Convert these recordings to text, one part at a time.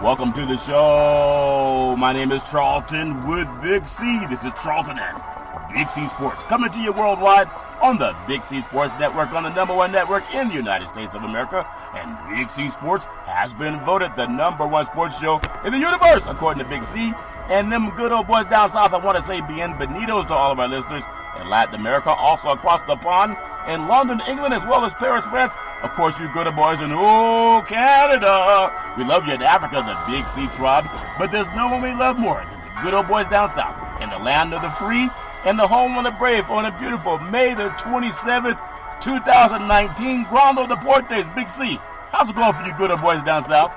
Welcome to the show. My name is Charlton with Big C. This is Charlton and Big C Sports, coming to you worldwide on the Big C Sports Network, on the #1 network in the United States of America. And Big C Sports has been voted the #1 sports show in the universe, according to Big C. And them good old boys down south, I want to say bienvenidos to all of our listeners in Latin America, also across the pond in London, England, as well as Paris, France. Of course, you good old boys in Canada. We love you in Africa, the Big C tribe. But there's no one we love more than the good old boys down south in the land of the free and the home of the brave on a beautiful May the 27th, 2019. Grando Deportes, Big C. How's it going for you good old boys down south?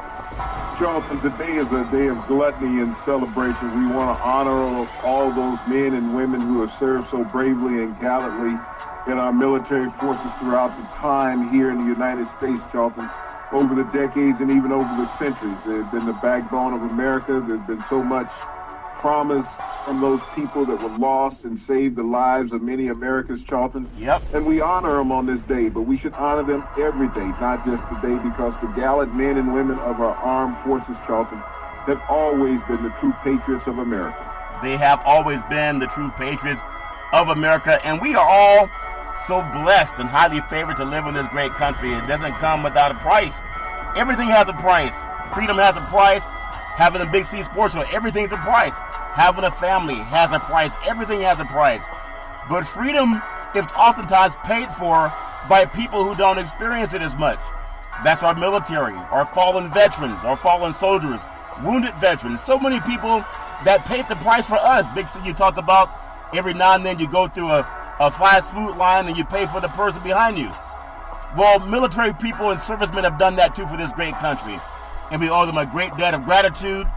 Charlton, today is a day of gluttony and celebration. We want to honor all those men and women who have served so bravely and gallantly in our military forces throughout the time here in the United States, Charlton. Over the decades and even over the centuries, they've been the backbone of America. There's been so much promise from those people that were lost and saved the lives of many Americans, Charlton. Yep. And we honor them on this day, but we should honor them every day, not just today, because the gallant men and women of our armed forces, Charlton, have always been the true patriots of America. They have always been the true patriots of America, and we are all so blessed and highly favored to live in this great country. It doesn't come without a price. Everything has a price. Freedom has a price. Having a Big C Sports Show, everything's a price. Having a family has a price. Everything has a price. But freedom is oftentimes paid for by people who don't experience it as much. That's our military, our fallen veterans, our fallen soldiers, wounded veterans. So many people that paid the price for us. Big C, you talked about every now and then you go through a fast food line and you pay for the person behind you. Well, military people and servicemen have done that too for this great country. And we owe them a great debt of gratitude.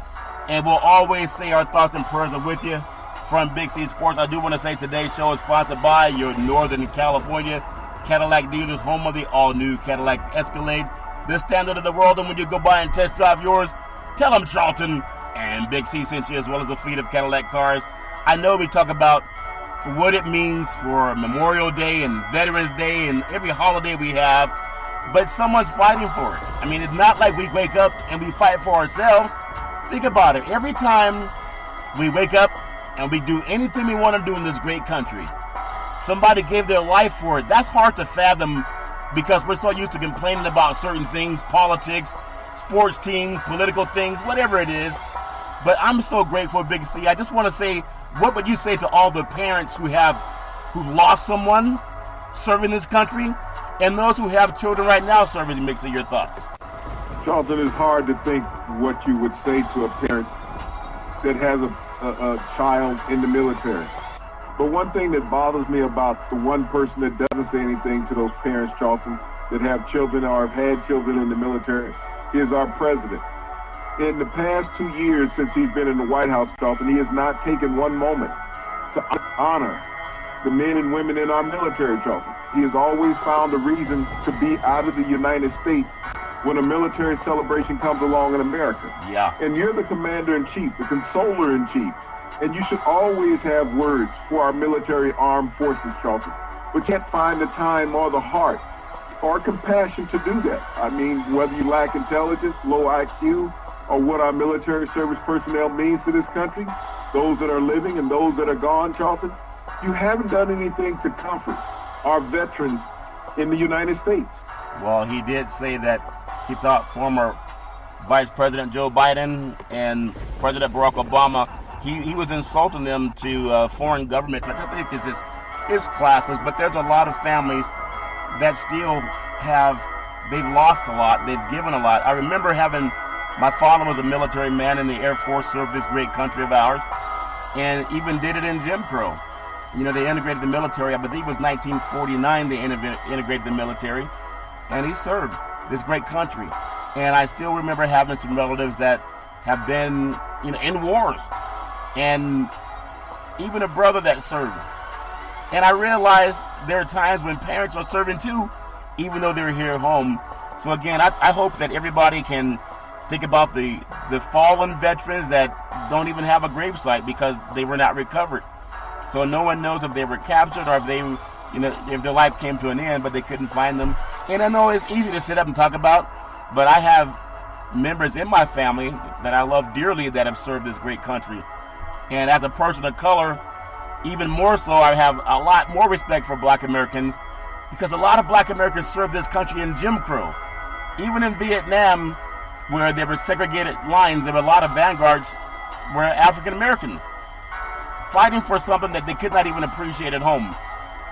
And we'll always say our thoughts and prayers are with you. From Big C Sports, I do want to say today's show is sponsored by your Northern California Cadillac dealers, home of the all-new Cadillac Escalade, the standard of the world. And when you go by and test drive yours, tell them Charlton and Big C sent you, as well as a fleet of Cadillac cars. I know we talk about what it means for Memorial Day and Veterans Day and every holiday we have, but someone's fighting for it. I mean, it's not like we wake up and we fight for ourselves. Think about it. Every time we wake up and we do anything we want to do in this great country, somebody gave their life for it. That's hard to fathom because we're so used to complaining about certain things, politics, sports teams, political things, whatever it is. But I'm so grateful, Big C. I just want to say, what would you say to all the parents who've lost someone serving this country, and those who have children right now serving? Big C, your thoughts? Charlton, it's hard to think what you would say to a parent that has a child in the military. But one thing that bothers me about the one person that doesn't say anything to those parents, Charlton, that have children or have had children in the military, is our president. In the past 2 years since he's been in the White House, Charlton, he has not taken one moment to honor the men and women in our military, Charlton. He has always found a reason to be out of the United States when a military celebration comes along in America. Yeah. And you're the commander-in-chief, the consoler-in-chief, and you should always have words for our military armed forces, Charlton. But you can't find the time or the heart or compassion to do that. I mean, whether you lack intelligence, low IQ, or what our military service personnel means to this country, those that are living and those that are gone, Charlton, you haven't done anything to comfort our veterans in the United States. Well, he did say that he thought former Vice President Joe Biden and President Barack Obama, he was insulting them to foreign governments, which I think is classless, but there's a lot of families that still they've lost a lot, they've given a lot. I remember my father was a military man in the Air Force, served this great country of ours, and even did it in Jim Crow. You know, they integrated the military. I believe it was 1949 they integrated the military, and he served this great country. And I still remember having some relatives that have been, in wars, and even a brother that served. And I realized there are times when parents are serving too, even though they're here at home. So again, I hope that everybody can think about the fallen veterans that don't even have a gravesite because they were not recovered. So no one knows if they were captured or if their life came to an end, but they couldn't find them. And I know it's easy to sit up and talk about, but I have members in my family that I love dearly that have served this great country. And as a person of color, even more so, I have a lot more respect for black Americans because a lot of black Americans served this country in Jim Crow. Even in Vietnam, where there were segregated lines, there were a lot of vanguards were African American, fighting for something that they could not even appreciate at home.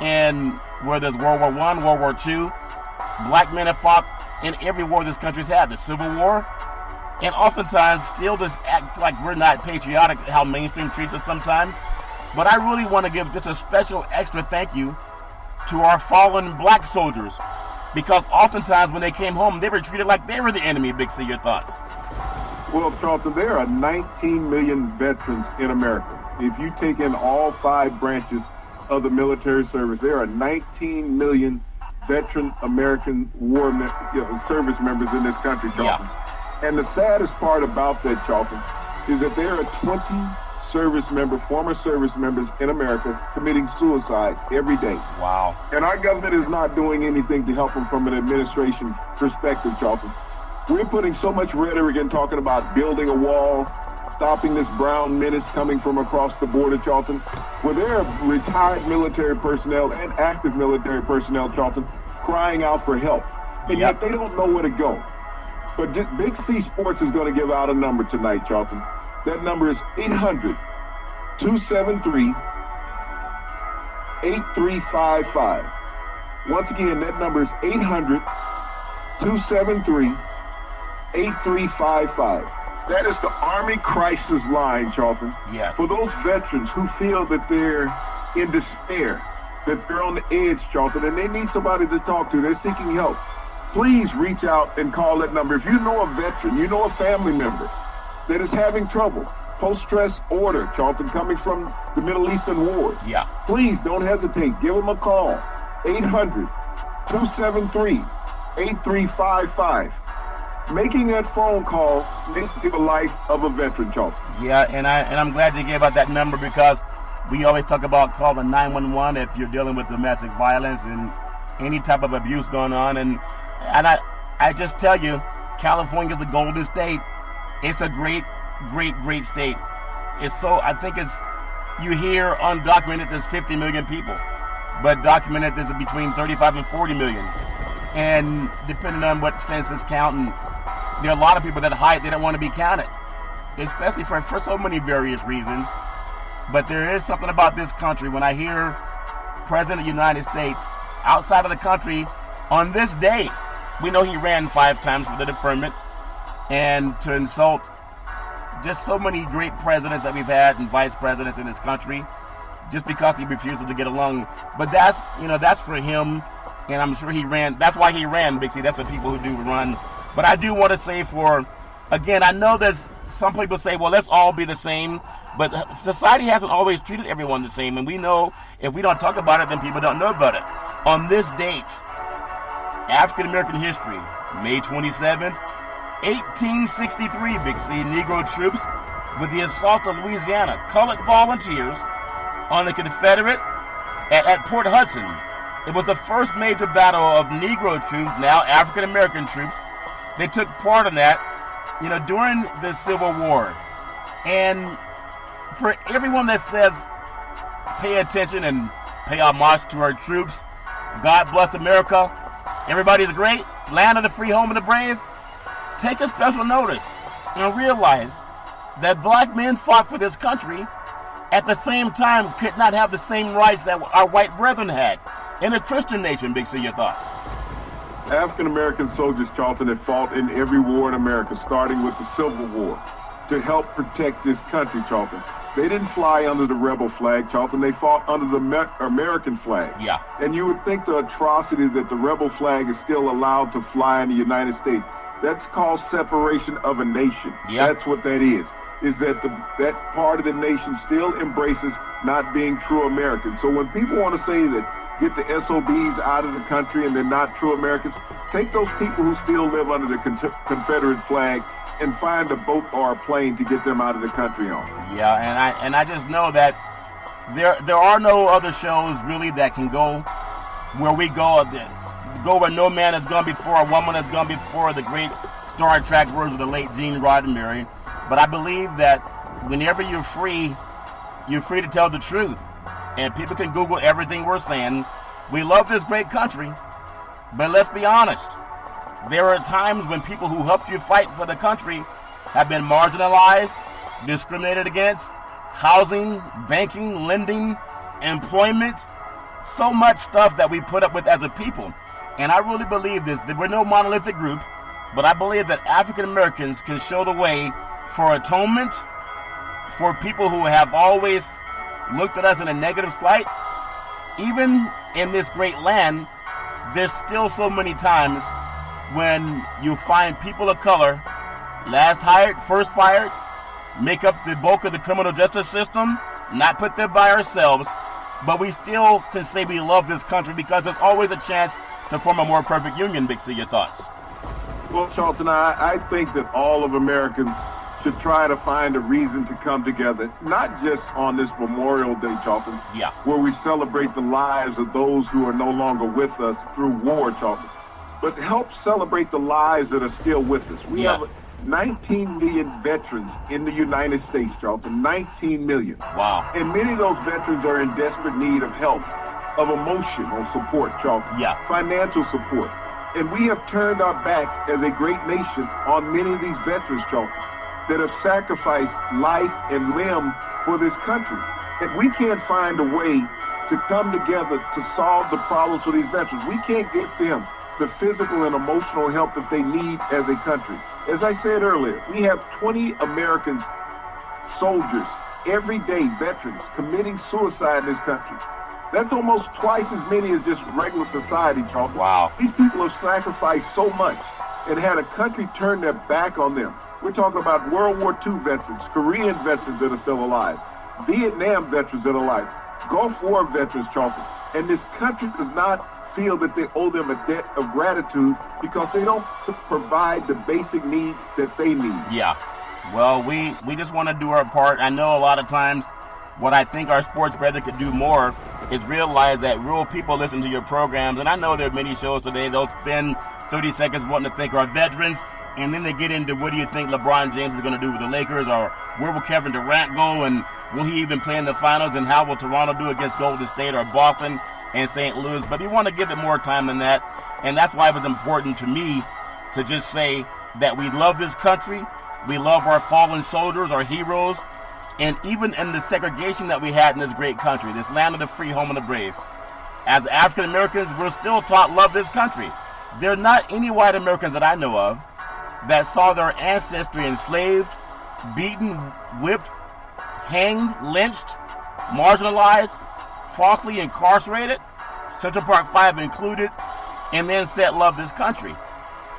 And whether it's World War I, World War II, black men have fought in every war this country's had, the Civil War, and oftentimes still just act like we're not patriotic, how mainstream treats us sometimes. But I really want to give just a special extra thank you to our fallen black soldiers, because oftentimes when they came home, they were treated like they were the enemy. Big C, your thoughts? Well, Charlton, there are 19 million veterans in America. If you take in all 5 branches of the military service, there are 19 million veteran American service members in this country, Charlton. Yeah. And the saddest part about that, Charlton, is that there are 20 former service members in America committing suicide every day. Wow. And our government is not doing anything to help them from an administration perspective, Charlton. We're putting so much rhetoric in talking about building a wall, stopping this brown menace coming from across the border, Charlton, where there are retired military personnel and active military personnel, Charlton, crying out for help. And yet they don't know where to go. But Big C Sports is going to give out a number tonight, Charlton. That number is 800-273-8355. Once again, that number is 800-273-8355. That is the Army Crisis Line, Charlton. Yes. For those veterans who feel that they're in despair, that they're on the edge, Charlton, and they need somebody to talk to, they're seeking help, please reach out and call that number. If you know a veteran, you know a family member that is having trouble, post-stress order, Charlton, coming from the Middle Eastern wars, please don't hesitate. Give them a call, 800-273-8355. Making that phone call makes the life of a veteran, Charlton. Yeah, and I'm glad you gave out that number, because we always talk about calling 911 if you're dealing with domestic violence and any type of abuse going on. And I just tell you, California's the golden state. It's a great state. It's so, I think it's, you hear undocumented, there's 50 million people, but documented there's between 35 and 40 million. And depending on what census count, and there are a lot of people that hide, they don't want to be counted, especially for so many various reasons. But there is something about this country. When I hear President of the United States outside of the country on this day, we know he ran 5 times for the deferment, and to insult just so many great presidents that we've had and vice presidents in this country, just because he refuses to get along. But that's for him, and I'm sure he ran. That's why he ran, Big C. That's what people who do run. But I do want to say again, I know there's some people say, well, let's all be the same, but society hasn't always treated everyone the same, and we know if we don't talk about it, then people don't know about it. On this date, African American history, May 27th, 1863, Big C, Negro troops with the assault of Louisiana, colored volunteers on the Confederate at Port Hudson. It was the first major battle of Negro troops, now African American troops. They took part in that, during the Civil War. And for everyone that says pay attention and pay homage to our troops, God bless America, everybody's great, land of the free, home of the brave, take a special notice and realize that black men fought for this country, at the same time could not have the same rights that our white brethren had in a Christian nation. Big C, your thoughts? African American soldiers, Charlton, have fought in every war in America, starting with the Civil War, to help protect this country, Charlton. They didn't fly under the rebel flag, Charlton. They fought under the American flag. Yeah. And you would think the atrocity that the rebel flag is still allowed to fly in the United States, that's called separation of a nation. Yeah. That's what that is that that part of the nation still embraces not being true Americans. So when people want to say that get the SOBs out of the country and they're not true Americans, take those people who still live under the Confederate flag and find a boat or a plane to get them out of the country on. Yeah, and I just know that there are no other shows really that can go where we go where no man has gone before, a woman has gone before, the great Star Trek words of the late Gene Roddenberry. But I believe that whenever you're free to tell the truth. And people can Google everything we're saying. We love this great country, but let's be honest. There are times when people who helped you fight for the country have been marginalized, discriminated against, housing, banking, lending, employment, so much stuff that we put up with as a people. And I really believe this, that we're no monolithic group, but I believe that African Americans can show the way for atonement, for people who have always looked at us in a negative light. Even in this great land, there's still so many times when you find people of color, last hired, first fired, make up the bulk of the criminal justice system, not put there by ourselves, but we still can say we love this country because there's always a chance to form a more perfect union. Big C, your thoughts? Well, Charlton, I think that all of Americans should try to find a reason to come together, not just on this Memorial Day, Charlton, where we celebrate the lives of those who are no longer with us through war, Charlton, but help celebrate the lives that are still with us. We have 19 million veterans in the United States, Charlton, 19 million. Wow. And many of those veterans are in desperate need of help, of emotional support, Charlton, financial support. And we have turned our backs as a great nation on many of these veterans, Charlton, that have sacrificed life and limb for this country. And we can't find a way to come together to solve the problems for these veterans. We can't get them the physical and emotional help that they need as a country. As I said earlier, we have 20 American soldiers every day, veterans, committing suicide in this country. That's almost twice as many as just regular society, Charles. Wow. These people have sacrificed so much and had a country turn their back on them. We're talking about World War II veterans, Korean veterans that are still alive, Vietnam veterans that are alive, Gulf War veterans, Charlton. And this country does not feel that they owe them a debt of gratitude because they don't provide the basic needs that they need. Yeah. Well, we just want to do our part. I know a lot of times what I think our sports brethren could do more is realize that real people listen to your programs. And I know there are many shows today, they'll spend 30 seconds wanting to thank our veterans, and then they get into what do you think LeBron James is going to do with the Lakers, or where will Kevin Durant go, and will he even play in the finals, and how will Toronto do against Golden State or Boston and St. Louis. But we want to give it more time than that, and that's why it was important to me to just say that we love this country, we love our fallen soldiers, our heroes, and even in the segregation that we had in this great country, this land of the free, home of the brave, as African Americans, we're still taught love this country. There are not any white Americans that I know of that saw their ancestry enslaved, beaten, whipped, hanged, lynched, marginalized, falsely incarcerated, Central Park 5 included, and then said love this country.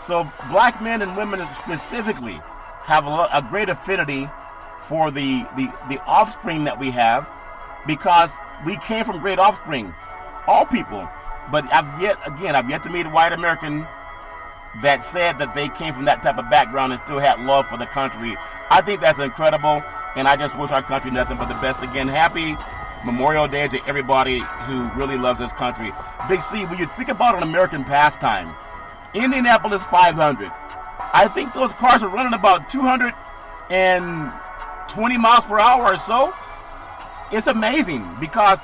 So black men and women specifically have a great affinity for the offspring that we have, because we came from great offspring, all people. But I've yet to meet a white American that said that they came from that type of background and still had love for the country. I think that's incredible, and I just wish our country nothing but the best. Again, happy Memorial Day to everybody who really loves this country. Big C, when you think about an American pastime, Indianapolis 500, I think those cars are running about 220 miles per hour or so. It's amazing, because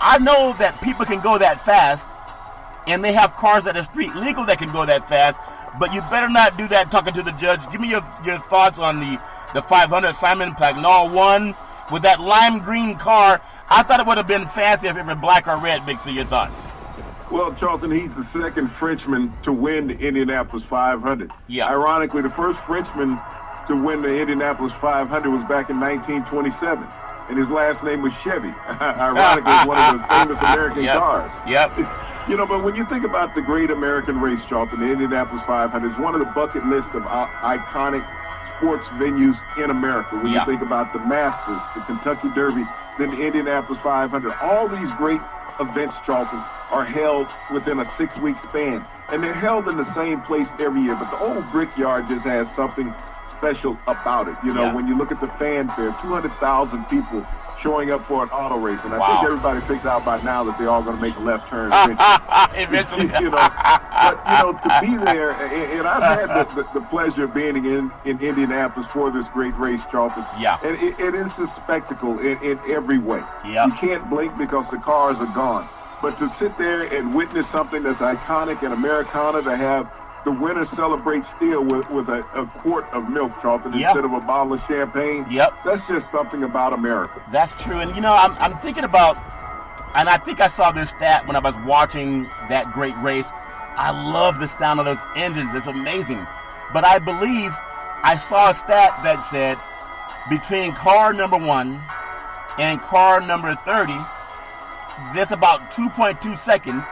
I know that people can go that fast, and they have cars that are street legal that can go that fast, but you better not do that talking to the judge. Give me your thoughts on the 500. Simon Pagnol won with that lime green car. I thought it would have been fancy if it were black or red. Big C, your thoughts? Well, Charlton, he's the second Frenchman to win the Indianapolis 500. Yeah. Ironically, the first Frenchman to win the Indianapolis 500 was back in 1927. And his last name was Chevy. Ironically, it's one of the famous American cars. Yep. You know, but when you think about the great American race, Charlton, the Indianapolis 500 is one of the bucket list of iconic sports venues in America. When you think about the Masters, the Kentucky Derby, then the Indianapolis 500, all these great events, Charlton, are held within a 6-week span. And they're held in the same place every year. But the old Brickyard just has something special about it. You know, when you look at the fanfare, 200,000 people showing up for an auto race. And I Wow. think everybody figures out by now that they're all going to make a left turn Eventually. But to be there, and I've had the pleasure of being in Indianapolis for this great race, Charlton. Yeah. And it is a spectacle in every way. Yeah. You can't blink because the cars are gone. But to sit there and witness something that's iconic in Americana, to have the winner celebrate still with a quart of milk, Charlton, Yep. instead of a bottle of champagne, Yep. that's just something about America. That's true. And, I'm thinking about, and I think I saw this stat when I was watching that great race. I love the sound of those engines. It's amazing. But I believe I saw a stat that said between car number 1 and car number 30, there's about 2.2 seconds.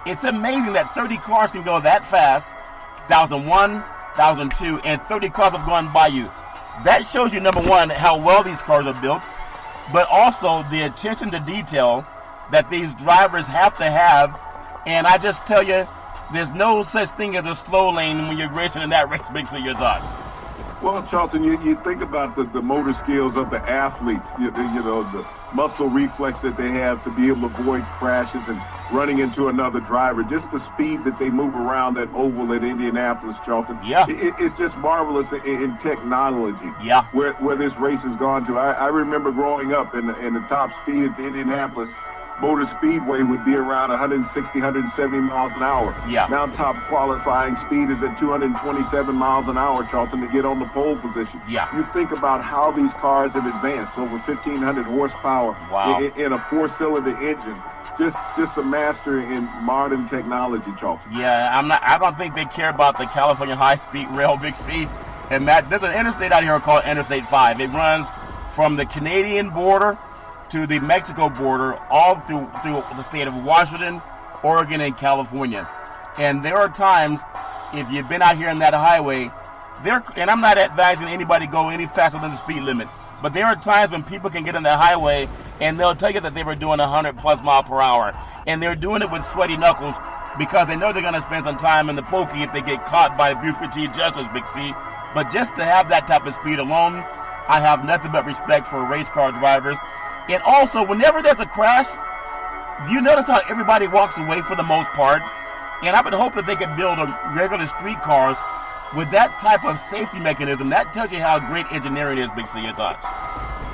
It's amazing that 30 cars can go that fast. 1,001, 1,002, and 30 cars have gone by you. That shows you, number one, how well these cars are built, but also the attention to detail that these drivers have to have. And I just tell you, there's no such thing as a slow lane when you're racing in that race. Big C, your thoughts? Well, Charlton, you think about the motor skills of the athletes, the muscle reflex that they have to be able to avoid crashes and running into another driver, just the speed that they move around that oval at Indianapolis, Charlton. Yeah. It's just marvelous in technology. Yeah. Where this race has gone to. I remember growing up in the top speed at the Indianapolis Motor Speedway would be around 160, 170 miles an hour. Yeah. Now top qualifying speed is at 227 miles an hour, Charlton, to get on the pole position. Yeah. You think about how these cars have advanced, over 1,500 horsepower. Wow. in a four-cylinder engine. Just a master in modern technology, Charlton. Yeah, I don't think they care about the California high-speed rail, Big C. And Matt, there's an interstate out here called Interstate 5. It runs from the Canadian border to the Mexico border, all through the state of Washington, Oregon, and California. And there are times, if you've been out here on that highway, and I'm not advising anybody go any faster than the speed limit, but there are times when people can get on the highway and they'll tell you that they were doing 100+ miles per hour. And they're doing it with sweaty knuckles because they know they're going to spend some time in the pokey if they get caught by Buford T. Justice, Big C. But just to have that type of speed alone, I have nothing but respect for race car drivers. And also, whenever there's a crash, do you notice how everybody walks away for the most part? And I would hope that they could build regular street cars with that type of safety mechanism. That tells you how great engineering is, Big C. Your thoughts?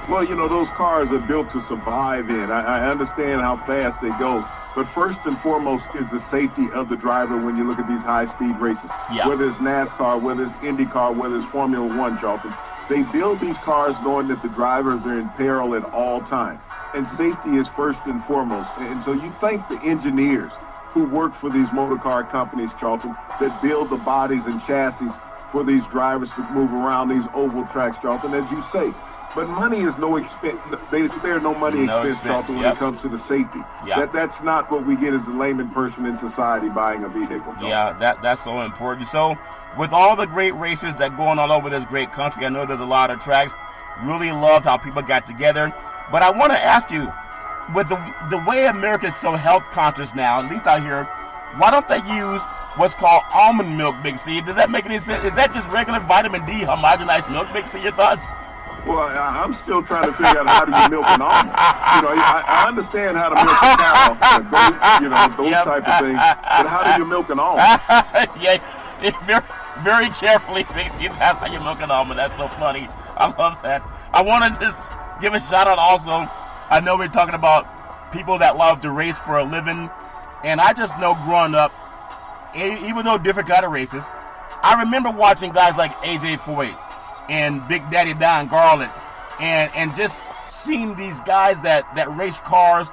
Well, those cars are built to survive in. I understand how fast they go. But first and foremost is the safety of the driver when you look at these high-speed races. Yeah. Whether it's NASCAR, whether it's IndyCar, whether it's Formula One, Charlton. They build these cars knowing that the drivers are in peril at all times. And safety is first and foremost. And so you thank the engineers who work for these motor car companies, Charlton, that build the bodies and chassis for these drivers to move around these oval tracks, Charlton, as you say. But money is no expense. They spare no money expense, Charlton, when it comes to the safety. Yeah. That's not what we get as a layman person in society buying a vehicle, Charlton. Yeah, that's so important. So, with all the great races that go on all over this great country, I know there's a lot of tracks. Really loved how people got together. But I want to ask you, with the way America is so health conscious now, at least out here, why don't they use what's called almond milk, Big C? Does that make any sense? Is that just regular vitamin D homogenized milk, Big C? Your thoughts? Well, I'm still trying to figure out how to get milk and almond. I understand how to milk a cow, a goat, those type of things. But how do you milk an almond? Yeah, very, very carefully. That's how you milk an almond. That's so funny. I love that. I want to just give a shout out also. I know we're talking about people that love to race for a living, and I just know growing up, even though different kind of races, I remember watching guys like AJ Foyt and Big Daddy Don Garland, and just seeing these guys that race cars,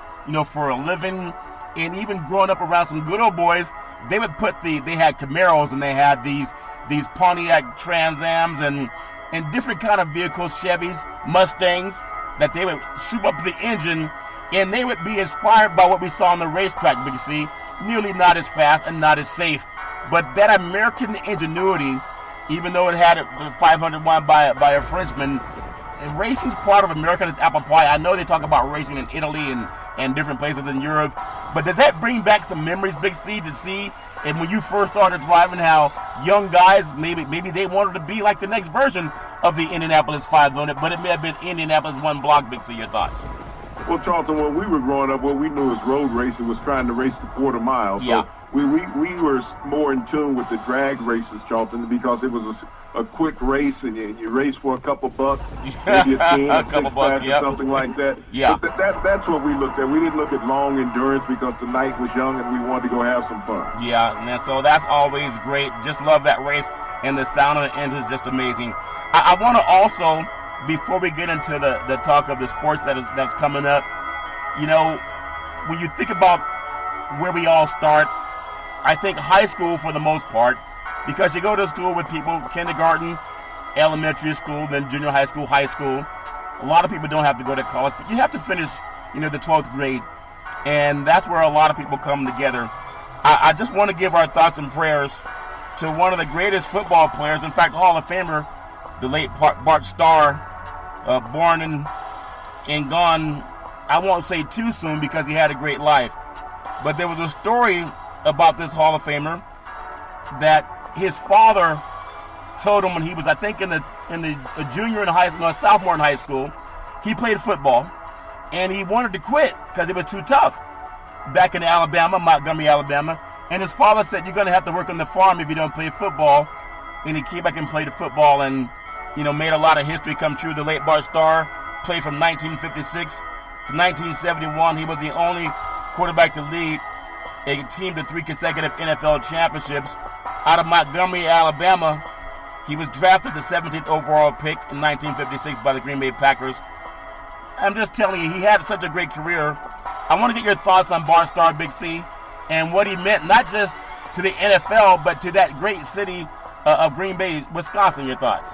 for a living, and even growing up around some good old boys, they would they had Camaros and they had these Pontiac Trans Ams and different kind of vehicles, Chevys, Mustangs, that they would soup up the engine, and they would be inspired by what we saw on the racetrack, Big C. Nearly not as fast and not as safe, but that American ingenuity, even though it had the 501 by a Frenchman, and racing's part of American. It's apple pie. I know they talk about racing in Italy and and different places in Europe. But does that bring back some memories, Big C, to see? And when you first started driving, how young guys, maybe they wanted to be like the next version of the Indianapolis 500, but it may have been Indianapolis 1 block. Big C, your thoughts? Well, Charlton, when we were growing up, what we knew as road racing was trying to race the quarter mile. So yeah. we were more in tune with the drag races, Charlton, because it was a quick race, and you race for a couple bucks, maybe a 10, a couple bucks, yep. Or something like that. Yeah. But that's what we looked at. We didn't look at long endurance because the night was young and we wanted to go have some fun. Yeah, and so that's always great. Just love that race, and the sound of the engine is just amazing. I want to also, before we get into the talk of the sports that's coming up, you know, when you think about where we all start, I think high school for the most part, because you go to school with people, kindergarten, elementary school, then junior high school, high school. A lot of people don't have to go to college, but you have to finish, the 12th grade, and that's where a lot of people come together. I just want to give our thoughts and prayers to one of the greatest football players, in fact, Hall of Famer, the late Bart Starr, born and gone, I won't say too soon because he had a great life. But there was a story about this Hall of Famer that his father told him when he was, I think, in the junior in high school, sophomore in high school. He played football, and he wanted to quit because it was too tough back in Alabama, Montgomery, Alabama. And his father said, "You're going to have to work on the farm if you don't play football." And he came back and played football, and made a lot of history come true. The late Bart Starr played from 1956 to 1971. He was the only quarterback to lead a team to 3 consecutive NFL championships. Out of Montgomery, Alabama, he was drafted the 17th overall pick in 1956 by the Green Bay Packers. I'm just telling you, he had such a great career. I want to get your thoughts on Bart Starr, Big C, and what he meant not just to the NFL, but to that great city of Green Bay, Wisconsin. Your thoughts?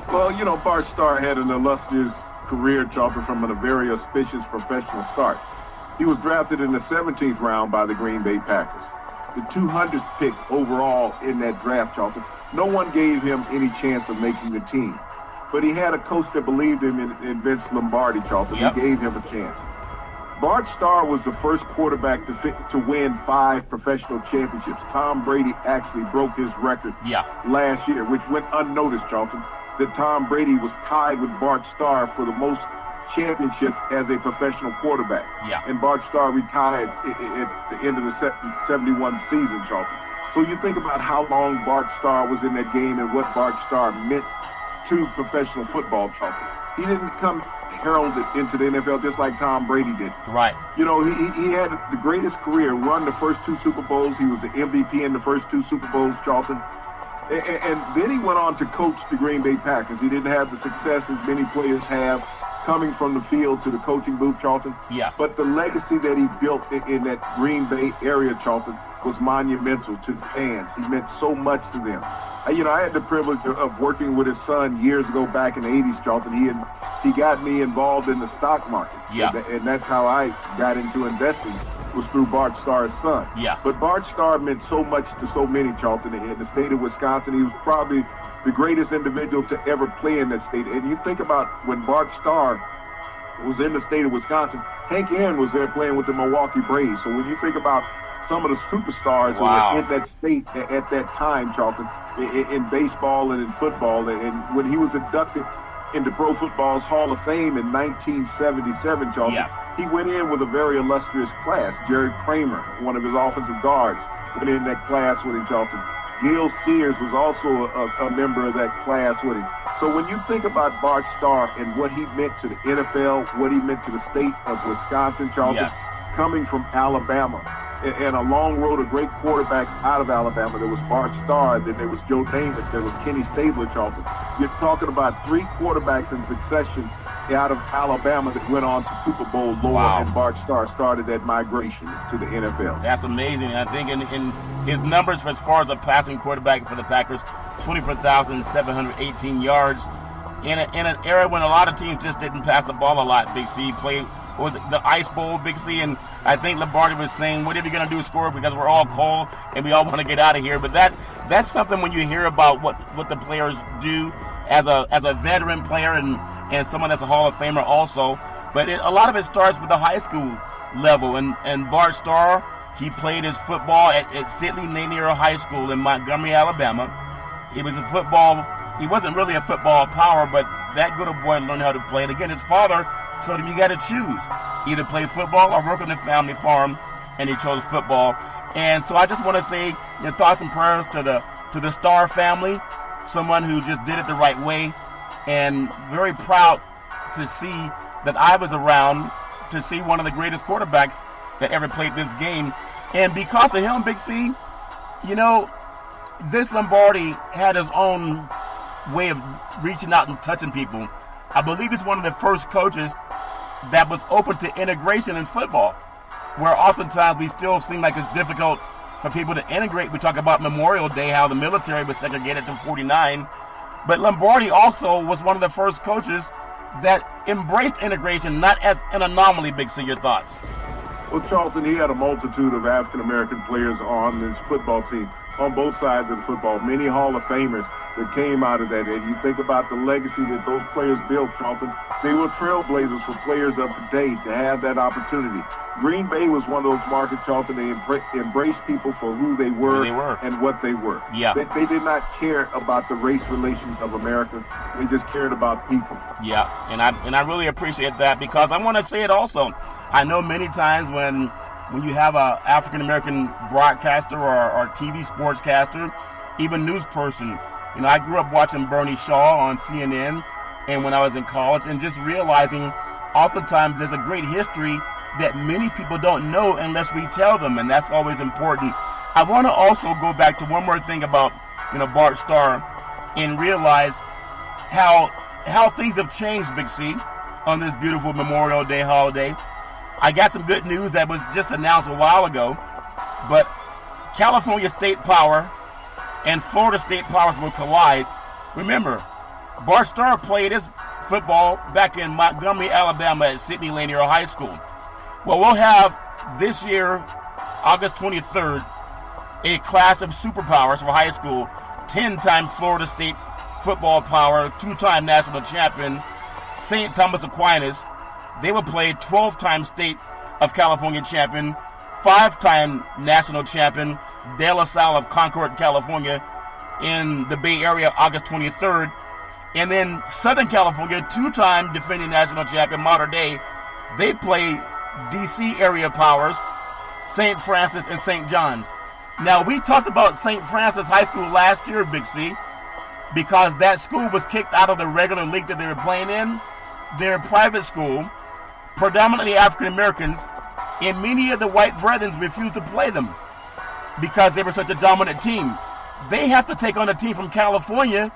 Well, Bart Starr had an illustrious career, Charlton, from a very auspicious professional start. He was drafted in the 17th round by the Green Bay Packers, the 200th pick overall in that draft, Charlton. No one gave him any chance of making the team. But he had a coach that believed him in Vince Lombardi, Charlton. Yep. He gave him a chance. Bart Starr was the first quarterback to win 5 professional championships. Tom Brady actually broke his record last year, which went unnoticed, Charlton, that Tom Brady was tied with Bart Starr for the most championships as a professional quarterback. Yeah. And Bart Starr retired at the end of the 71 season, Charlton. So you think about how long Bart Starr was in that game and what Bart Starr meant to professional football, Charlton. He didn't come heralded into the NFL just like Tom Brady did. Right. He had the greatest career, won the first 2 Super Bowls. He was the MVP in the first 2 Super Bowls, Charlton. And then he went on to coach the Green Bay Packers. He didn't have the success as many players have coming from the field to the coaching booth, Charlton. Yes. But the legacy that he built in that Green Bay area, Charlton, was monumental to the fans. He meant so much to them. I had the privilege of working with his son years ago back in the 80s, Charlton. He got me involved in the stock market. Yeah. And that's how I got into investing, was through Bart Starr's son. Yes. But Bart Starr meant so much to so many, Charlton. In the state of Wisconsin, he was probably the greatest individual to ever play in that state. And you think about when Bart Starr was in the state of Wisconsin, Hank Aaron was there playing with the Milwaukee Braves. So when you think about some of the superstars who were in that state at that time, Charlton, in baseball and in football, and when he was inducted into Pro Football's Hall of Fame in 1977, Charlton, he went in with a very illustrious class. Jerry Kramer, one of his offensive guards, went in that class with him, Charlton. Gale Sears was also a member of that class with him. So when you think about Bart Starr and what he meant to the NFL, what he meant to the state of Wisconsin, Charlton, coming from Alabama, and a long road of great quarterbacks out of Alabama. There was Bart Starr, then there was Joe Namath, there was Kenny Stabler, Charlton. You're talking about 3 quarterbacks in succession out of Alabama that went on to Super Bowl lore, and Bart Starr started that migration to the NFL. That's amazing. I think in his numbers as far as a passing quarterback for the Packers, 24,718 yards. In an era when a lot of teams just didn't pass the ball a lot, Big C played was the Ice Bowl, Big C, and I think Lombardi was saying, what are you going to do, score, because we're all cold and we all want to get out of here. But that's something when you hear about what the players do as a veteran player and someone that's a Hall of Famer also. But a lot of it starts with the high school level. And Bart Starr, he played his football at Sidney Lanier High School in Montgomery, Alabama. He was he wasn't really a football power, but that good old boy learned how to play. And again, his father told him, you got to choose. Either play football or work on the family farm, and he chose football. And so I just want to say thoughts and prayers to the Starr family, someone who just did it the right way, and very proud to see that I was around to see one of the greatest quarterbacks that ever played this game. And because of him, Big C, Vince Lombardi had his own way of reaching out and touching people. I believe he's one of the first coaches that was open to integration in football, where oftentimes we still seem like it's difficult for people to integrate. We talk about Memorial Day, how the military was segregated to 49. But Lombardi also was one of the first coaches that embraced integration, not as an anomaly. Big C, your thoughts? Well, Charlton, he had a multitude of African-American players on his football team, on both sides of the football, many Hall of Famers that came out of that. And you think about the legacy that those players built, Charlton, they were trailblazers for players of today to have that opportunity. Green Bay was one of those markets, Charlton, they embraced people for who they were and what they were. Yeah. They did not care about the race relations of America. They just cared about people. Yeah, and I really appreciate that, because I want to say it also. I know many times when you have a African-American broadcaster or TV sportscaster, even news person, I grew up watching Bernie Shaw on CNN, and when I was in college, and just realizing oftentimes there's a great history that many people don't know unless we tell them, and that's always important. I want to also go back to one more thing about Bart Starr, and realize how things have changed, Big C, on this beautiful Memorial Day holiday. I got some good news that was just announced a while ago, but California State Power and Florida State Powers will collide. Remember, Bart Starr played his football back in Montgomery, Alabama at Sidney Lanier High School. Well, we'll have this year, August 23rd, a class of superpowers for high school, 10-time Florida State football power, 2-time national champion, St. Thomas Aquinas. They will play 12-time State of California champion, 5-time national champion, De La Salle of Concord, California, in the Bay Area, August 23rd. And then Southern California, 2-time defending national champion, Mater Dei. They play D.C. area powers, St. Francis and St. John's. Now, we talked about St. Francis High School last year, Big C, because that school was kicked out of the regular league that they were playing in. They're a private school, predominantly African Americans, and many of the white brethren refused to play them because they were such a dominant team. They have to take on a team from California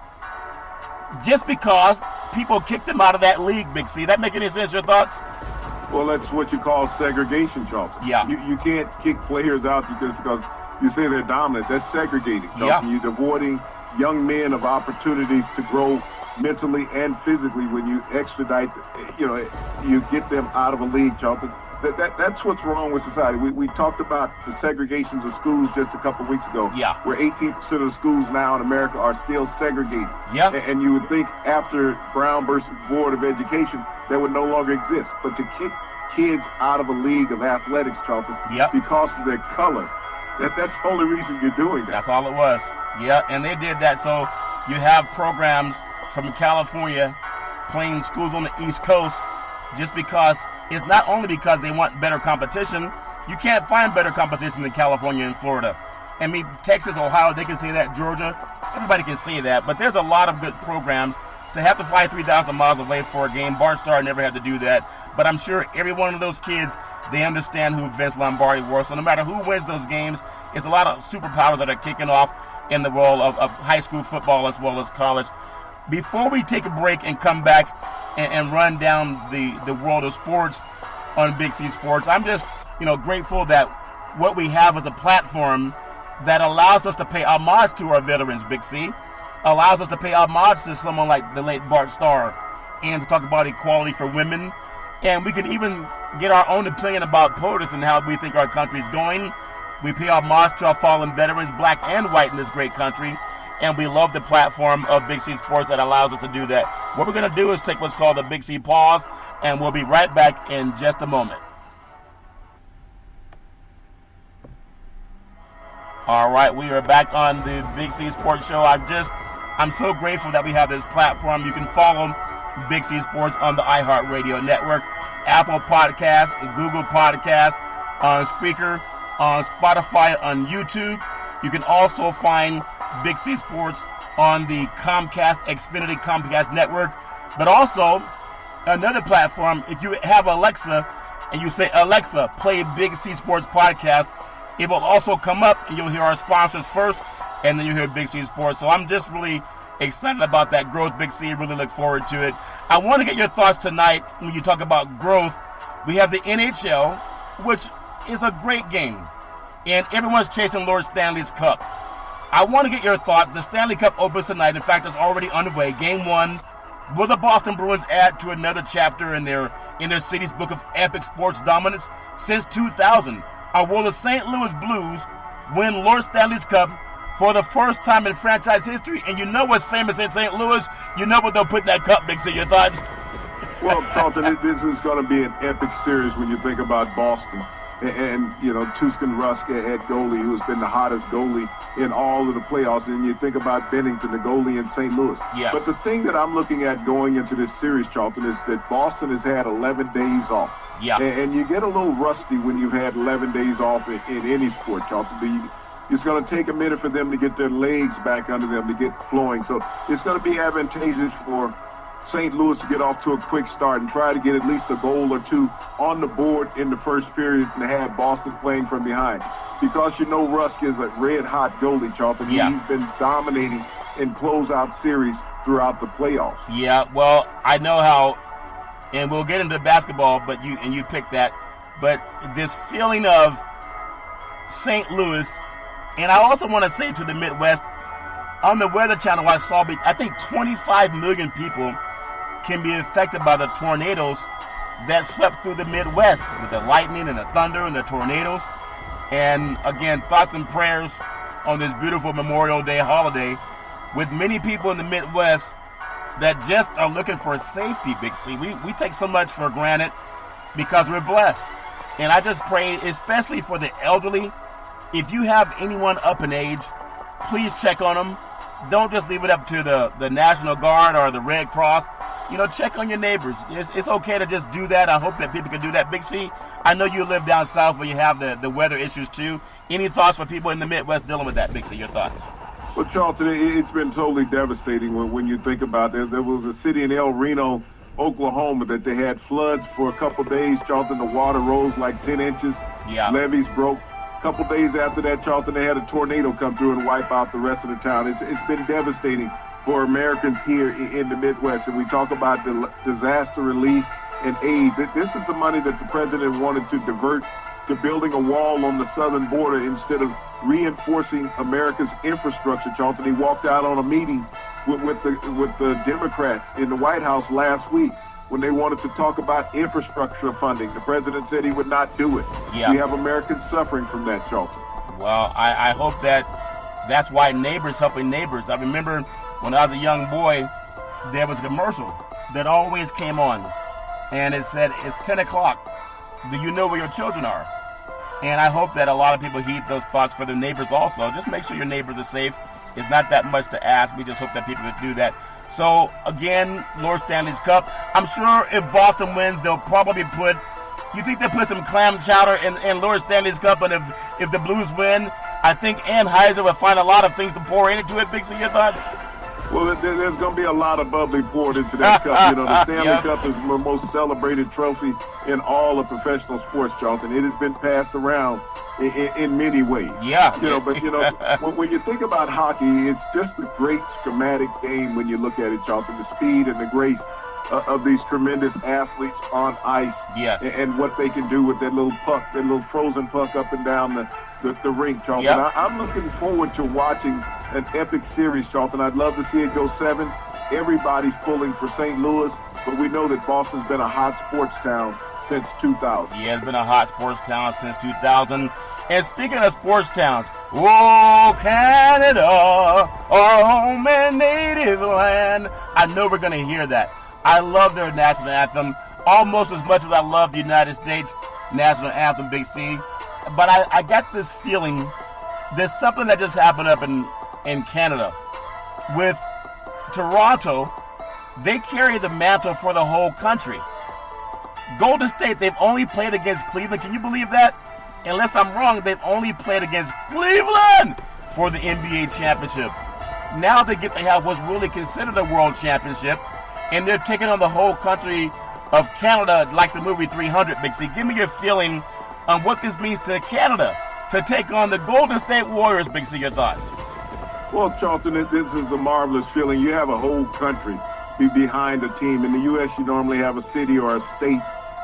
just because people kicked them out of that league, Big C. That make any sense? Your thoughts? Well, that's what you call segregation, Charlton. Yeah. You can't kick players out just because you say they're dominant. That's segregating, Charlton. Yeah. You're avoiding young men of opportunities to grow mentally and physically when you extradite, you get them out of a league, Charlton. That's what's wrong with society. We talked about the segregations of schools just a couple of weeks ago. Yeah. Where 18% of the schools now in America are still segregated. Yeah. And you would think after Brown versus Board of Education, that would no longer exist. But to kick kids out of a league of athletics, Charlton, because of their color, that's the only reason you're doing that. That's all it was. Yeah, and they did that. So you have programs from California playing schools on the East Coast just because it's not only because they want better competition. You can't find better competition than California and Florida. I mean, Texas, Ohio, they can say that. Georgia, everybody can say that. But there's a lot of good programs. To have to fly 3,000 miles away for a game, Bart Starr never had to do that. But I'm sure every one of those kids, they understand who Vince Lombardi was. So no matter who wins those games, it's a lot of superpowers that are kicking off in the world of high school football as well as college. Before we take a break and come back and run down the world of sports on Big C Sports, I'm just grateful that what we have is a platform that allows us to pay homage to our veterans, Big C, allows us to pay homage to someone like the late Bart Starr, and to talk about equality for women. And we can even get our own opinion about POTUS and how we think our country's going. We pay homage to our fallen veterans, black and white, in this great country. And we love the platform of Big C Sports that allows us to do that. What we're going to do is take what's called the Big C Pause. and we'll be right back in just a moment. All right, we are back on the Big C Sports Show. I'm so grateful that we have this platform. You can follow Big C Sports on the iHeartRadio network, Apple Podcasts, Google Podcasts, on Spreaker, on Spotify, on YouTube. You can also find Big C Sports on the Xfinity Comcast network. But also, another platform, if you have Alexa and you say, Alexa, play Big C Sports Podcast, it will also come up and you'll hear our sponsors first, and then you'll hear Big C Sports. So I'm just really excited about that growth, Big C. Really look forward to it. I want to get your thoughts tonight when you talk about growth. We have the NHL, which is a great game, and everyone's chasing Lord Stanley's Cup. I want to get your thought. The Stanley Cup opens tonight. In fact, it's already underway. Game 1. Will the Boston Bruins add to another chapter in their city's book of epic sports dominance since 2000? Or will the St. Louis Blues win Lord Stanley's Cup for the first time in franchise history? And you know what's famous in St. Louis? You know what they'll put in that cup, Big C. Your thoughts? Well, Charlton, this is going to be an epic series when you think about Boston. And you know, Tuukka Rask at goalie, who's been the hottest goalie in all of the playoffs. And you think about Bennington, the goalie in St. Louis. Yes. But the thing that I'm looking at going into this series, Charlton, is that Boston has had 11 days off. Yeah. And you get a little rusty when you've had 11 days off in any sport, Charlton. It's going to take a minute for them to get their legs back under them, to get flowing. So it's going to be advantageous for St. Louis to get off to a quick start and try to get at least a goal or two on the board in the first period and have Boston playing from behind. Because you know Rusk is a red-hot goalie, Charlton. Yeah. He's been dominating in closeout series throughout the playoffs. Yeah, well, I know how, and we'll get into basketball, but you picked that. But this feeling of St. Louis, and I also want to say to the Midwest, on the Weather Channel I saw, I think 25 million people can be affected by the tornadoes that swept through the Midwest with the lightning and the thunder and the tornadoes. And again, thoughts and prayers on this beautiful Memorial Day holiday with many people in the Midwest that just are looking for safety, Big C. We take so much for granted because we're blessed. And I just pray, especially for the elderly, if you have anyone up in age, please check on them. Don't just leave it up to the National Guard or the Red Cross. You know, check on your neighbors. It's okay to just do that. I hope that people can do that. Big C, I know you live down south where you have the weather issues too. Any thoughts for people in the Midwest dealing with that, Big C? Your thoughts? Well, Charlton, it's been totally devastating when you think about it. There was a city in El Reno, Oklahoma, that they had floods for a couple days. Charlton, the water rose like 10 inches. Yeah. Levees broke. A couple days after that, Charlton, they had a tornado come through and wipe out the rest of the town. It's been devastating for Americans here in the Midwest. And we talk about the disaster relief and aid. This is the money that the president wanted to divert to building a wall on the southern border instead of reinforcing America's infrastructure, Charlton. He walked out on a meeting with the Democrats in the White House last week when they wanted to talk about infrastructure funding. The president said he would not do it. Yeah. We have Americans suffering from that, Charlton. Well, I hope that's why neighbors helping neighbors. I remember when I was a young boy, there was a commercial that always came on, and it said, it's 10 o'clock. Do you know where your children are? And I hope that a lot of people heed those thoughts for their neighbors also. Just make sure your neighbors are safe. It's not that much to ask. We just hope that people would do that. So, again, Lord Stanley's Cup. I'm sure if Boston wins, they'll probably you think they'll put some clam chowder in Lord Stanley's Cup? And if the Blues win, I think Anheuser will find a lot of things to pour into it. Big C, your thoughts? Well, there's going to be a lot of bubbly poured into that cup. You know, the Stanley Yep. Cup is the most celebrated trophy in all of professional sports, Charlton. It has been passed around in many ways. Yeah. You know, but, you know, when you think about hockey, it's just a great schematic game when you look at it, Charlton. The speed and the grace of these tremendous athletes on ice. Yes. And what they can do with that little puck, that little frozen puck up and down the rink, Charlton. Yep. I'm looking forward to watching an epic series, Charlton. I'd love to see it go 7. Everybody's pulling for St. Louis, but we know that Boston's been a hot sports town since 2000. Yeah, it's been a hot sports town since 2000. And speaking of sports towns, oh, Canada, our home and native land. I know we're going to hear that. I love their national anthem. almost as much as I love the United States national anthem, Big C. But I got this feeling there's something that just happened up in Canada. With Toronto, they carry the mantle for the whole country. Golden State, they've only played against Cleveland. Can you believe that? Unless I'm wrong, they've only played against Cleveland for the NBA championship. Now they get to have what's really considered a world championship, and they're taking on the whole country of Canada like the movie 300, Big C. Give me your feeling on what this means to Canada to take on the Golden State Warriors, Big C. Your thoughts? Well, Charlton, this is a marvelous feeling. You have a whole country be behind a team. In the U.S., you normally have a city or a state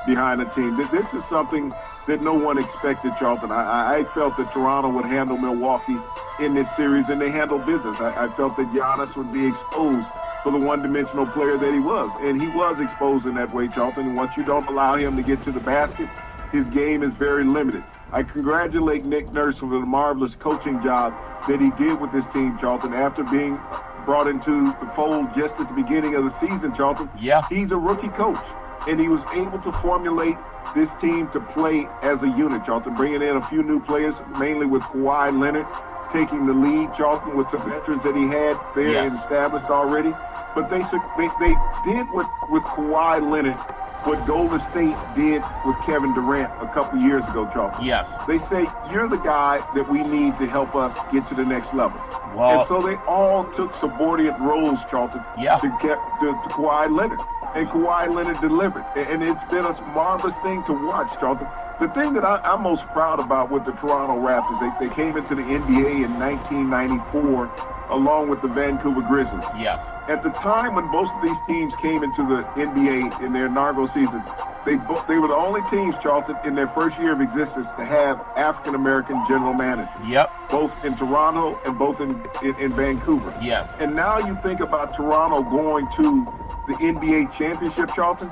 behind a team. This is something that no one expected, Charlton. I felt that Toronto would handle Milwaukee in this series, and they handled business. I felt that Giannis would be exposed for the one-dimensional player that he was, and he was exposed in that way, Charlton. And once you don't allow him to get to the basket, his game is very limited. I congratulate Nick Nurse for the marvelous coaching job that he did with this team, Charlton, after being brought into the fold just at the beginning of the season, Charlton. Yeah. He's a rookie coach, and he was able to formulate this team to play as a unit, Charlton, bringing in a few new players, mainly with Kawhi Leonard taking the lead, Charlton, with some veterans that he had there and established already. But they did with Kawhi Leonard what Golden State did with Kevin Durant a couple years ago, Charlton. Yes. They say, you're the guy that we need to help us get to the next level. Well, and so they all took subordinate roles, Charlton, to Kawhi Leonard. And Kawhi Leonard delivered. And it's been a marvelous thing to watch, Charlton. The thing that I'm most proud about with the Toronto Raptors, they came into the NBA in 1994 along with the Vancouver Grizzlies. Yes. At the time when both of these teams came into the NBA in their inaugural season, they were the only teams, Charlton, in their first year of existence to have African-American general managers. Yep. Both in Toronto and both in Vancouver. Yes. And now you think about Toronto going to the NBA championship, Charlton,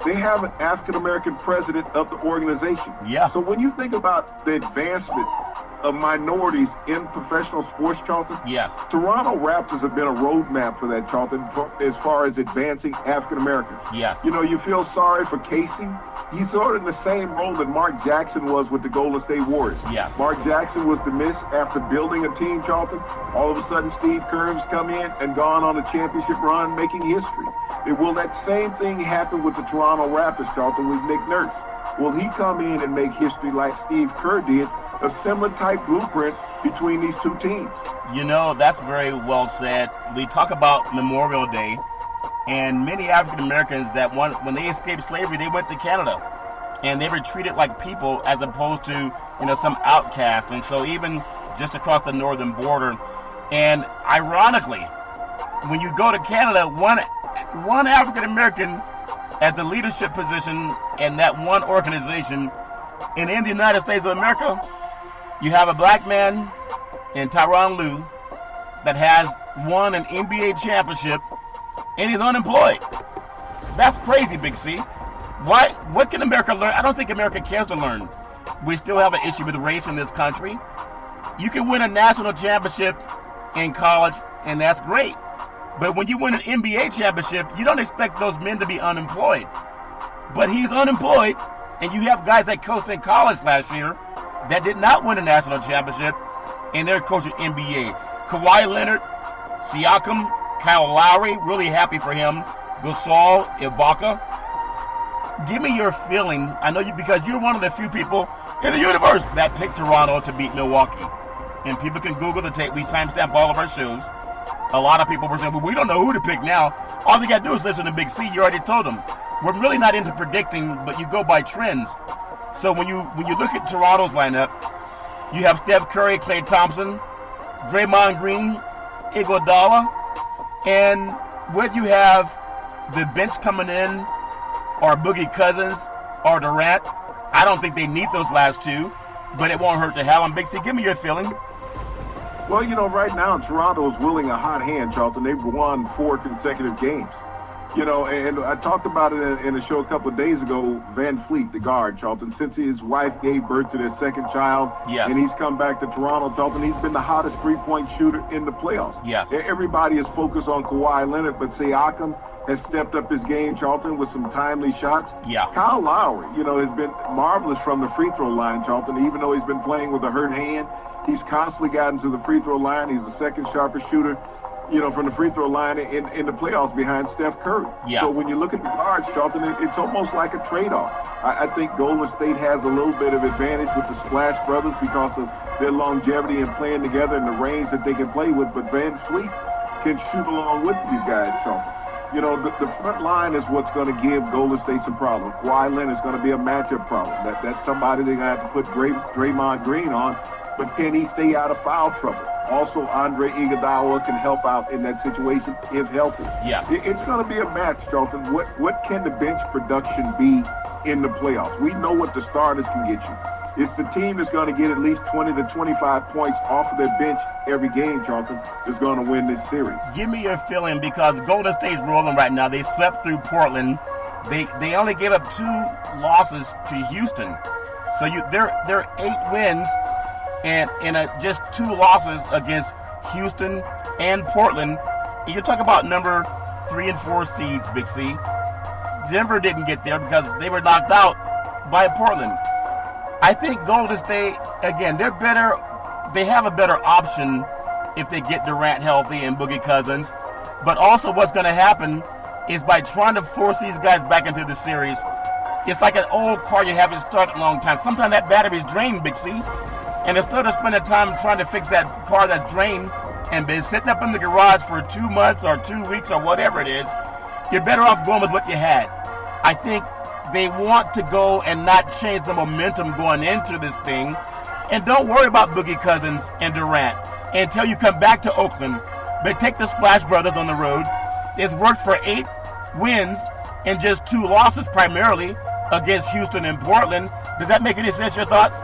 they have an African-American president of the organization. Yeah. So when you think about the advancement of minorities in professional sports, Charlton, yes, Toronto Raptors have been a roadmap for that, Charlton, as far as advancing African-Americans. Yes. You know, you feel sorry for Casey. He's sort of in the same role that Mark Jackson was with the Golden State Warriors. Yes. Mark Jackson was dismissed after building a team, Charlton. All of a sudden, Steve Kerr's come in and gone on a championship run, making history. Will that same thing happen with the Toronto Raptors, Charlton, with Nick Nurse? Will he come in and make history like Steve Kerr did, a similar type blueprint between these two teams? You know, that's very well said. We talk about Memorial Day, and many African Americans that when they escaped slavery, they went to Canada, and they were treated like people as opposed to, some outcast. And so even just across the northern border, and ironically, when you go to Canada, one African American at the leadership position in that one organization, and in the United States of America, you have a black man in Tyronn Lue that has won an NBA championship, and he's unemployed. That's crazy, Big C. What can America learn? I don't think America cares to learn. We still have an issue with race in this country. You can win a national championship in college, and that's great. But when you win an NBA championship, you don't expect those men to be unemployed. But he's unemployed, and you have guys that coached in college last year that did not win a national championship, and they're coaching NBA. Kawhi Leonard, Siakam, Kyle Lowry, really happy for him. Gasol, Ibaka. Give me your feeling. I know you, because you're one of the few people in the universe that picked Toronto to beat Milwaukee. And people can Google we timestamp all of our shows. A lot of people were saying, well, we don't know who to pick now. All they got to do is listen to Big C. You already told them. We're really not into predicting, but you go by trends. So when you look at Toronto's lineup, you have Steph Curry, Klay Thompson, Draymond Green, Iguodala, and whether you have the bench coming in or Boogie Cousins or Durant, I don't think they need those last two, but it won't hurt to have them. Big C, give me your feeling. Well, right now Toronto is wielding a hot hand, Charlton. They've won 4 consecutive games. And I talked about it in a show a couple of days ago, Van Fleet, the guard, Charlton, since his wife gave birth to their second child, yes, and he's come back to Toronto, Charlton, he's been the hottest three-point shooter in the playoffs. Yes. Everybody is focused on Kawhi Leonard, but Siakam has stepped up his game, Charlton, with some timely shots. Yeah. Kyle Lowry, has been marvelous from the free throw line, Charlton. Even though he's been playing with a hurt hand, he's constantly gotten to the free throw line. He's the second sharpest shooter, from the free throw line in the playoffs behind Steph Curry. Yeah. So when you look at the guards, Charlton, it's almost like a trade-off. I think Golden State has a little bit of advantage with the Splash Brothers because of their longevity and playing together and the range that they can play with, but Van Fleet can shoot along with these guys, Charlton. The front line is what's going to give Golden State some problems. Kawhi Leonard is going to be a matchup problem. That's somebody they're going to have to put Draymond Green on, but can he stay out of foul trouble? Also, Andre Iguodala can help out in that situation if healthy. Yeah. It's going to be a match, Charlton. What can the bench production be in the playoffs? We know what the starters can get you. It's the team that's going to get at least 20 to 25 points off of their bench every game, Charlton, that's going to win this series. Give me your feeling, because Golden State's rolling right now. They swept through Portland. They only gave up 2 losses to Houston. So they're 8 wins and just 2 losses against Houston and Portland. You talk about number 3 and 4 seeds, Big C. Denver didn't get there because they were knocked out by Portland. I think Golden State, again, they're better. They have a better option if they get Durant healthy and Boogie Cousins. But also what's going to happen is by trying to force these guys back into the series, it's like an old car you haven't started a long time. Sometimes that battery's drained, Big C. And instead of spending time trying to fix that car that's drained and been sitting up in the garage for 2 months or 2 weeks or whatever it is, you're better off going with what you had. I think they want to go and not change the momentum going into this thing. And don't worry about Boogie Cousins and Durant until you come back to Oakland. But take the Splash Brothers on the road. It's worked for 8 wins and just 2 losses primarily against Houston and Portland. Does that make any sense, your thoughts?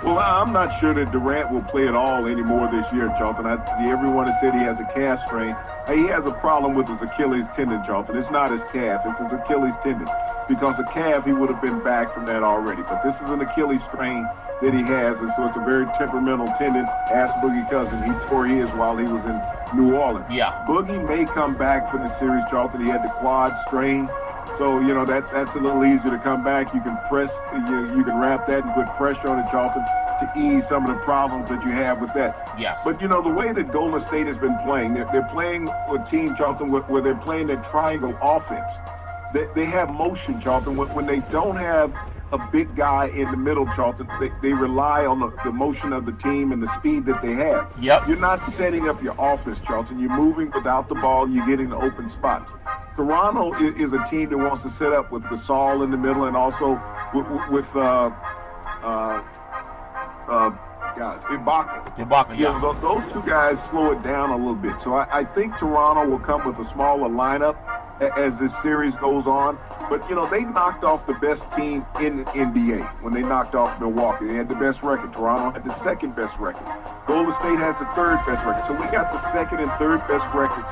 Well, I'm not sure that Durant will play at all anymore this year, Charlton. Everyone has said he has a calf strain. He has a problem with his Achilles tendon, Charlton. It's not his calf, it's his Achilles tendon. Because a calf, he would have been back from that already. But this is an Achilles strain that he has, and so it's a very temperamental tendon. Ask Boogie Cousins. He tore his while he was in New Orleans. Yeah. Boogie may come back for the series, Charlton. He had the quad strain. So, that's a little easier to come back. You can press, you can wrap that and put pressure on it, Charlton, to ease some of the problems that you have with that. Yes. But, the way that Golden State has been playing, they're playing with Team Charlton where they're playing that triangle offense. They have motion, Charlton. When they don't have a big guy in the middle, Charlton, they rely on the motion of the team and the speed that they have. Yep. You're not setting up your offense, Charlton. You're moving without the ball. You're getting the open spots. Toronto is a team that wants to set up with Gasol in the middle and also with Ibaka. Ibaka, yeah. Those 2 guys slow it down a little bit. So I think Toronto will come with a smaller lineup as this series goes on. But, they knocked off the best team in the NBA when they knocked off Milwaukee. They had the best record. Toronto had the second best record. Golden State has the third best record. So we got the second and third best records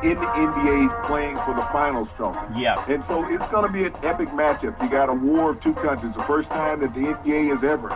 in the NBA playing for the finals, Charlton. Yes. And so it's going to be an epic matchup. You got a war of 2 countries. The first time that the NBA has ever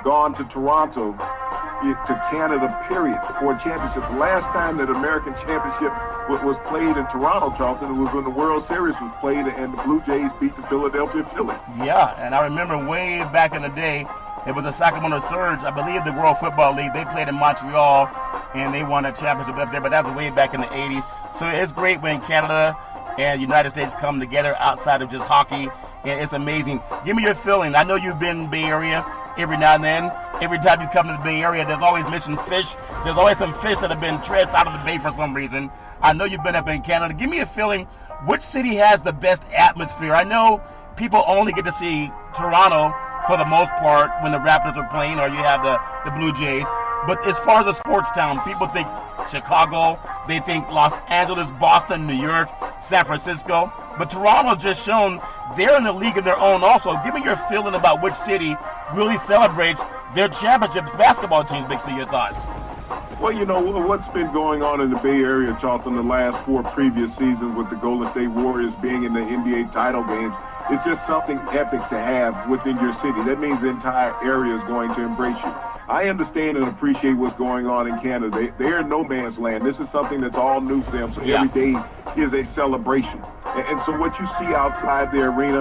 gone to Toronto, to Canada, period, for a championship. The last time that American championship was played in Toronto, Charlton, it was when the World Series was played and the Blue Jays beat the Philadelphia Phillies. Yeah, and I remember way back in the day, it was the Sacramento Surge, I believe the World Football League. They played in Montreal, and they won a championship up there, but that was way back in the 80s. So it's great when Canada and the United States come together outside of just hockey, and it's amazing. Give me your feeling. I know you've been in the Bay Area every now and then. Every time you come to the Bay Area, there's always missing fish. There's always some fish that have been dredged out of the bay for some reason. I know you've been up in Canada. Give me a feeling, which city has the best atmosphere? I know people only get to see Toronto for the most part when the Raptors are playing, or you have the Blue Jays. But as far as a sports town, people think Chicago, they think Los Angeles, Boston, New York, San Francisco. But Toronto's just shown they're in a league of their own also. Give me your feeling about which city really celebrates their championships basketball teams. Big C, your thoughts. Well, what's been going on in the Bay Area, Charlton, the last 4 previous seasons with the Golden State Warriors being in the NBA title games, it's just something epic to have within your city. That means the entire area is going to embrace you. I understand and appreciate what's going on in Canada. They're in no man's land. This is something that's all new for them, so every day is a celebration. And so what you see outside the arena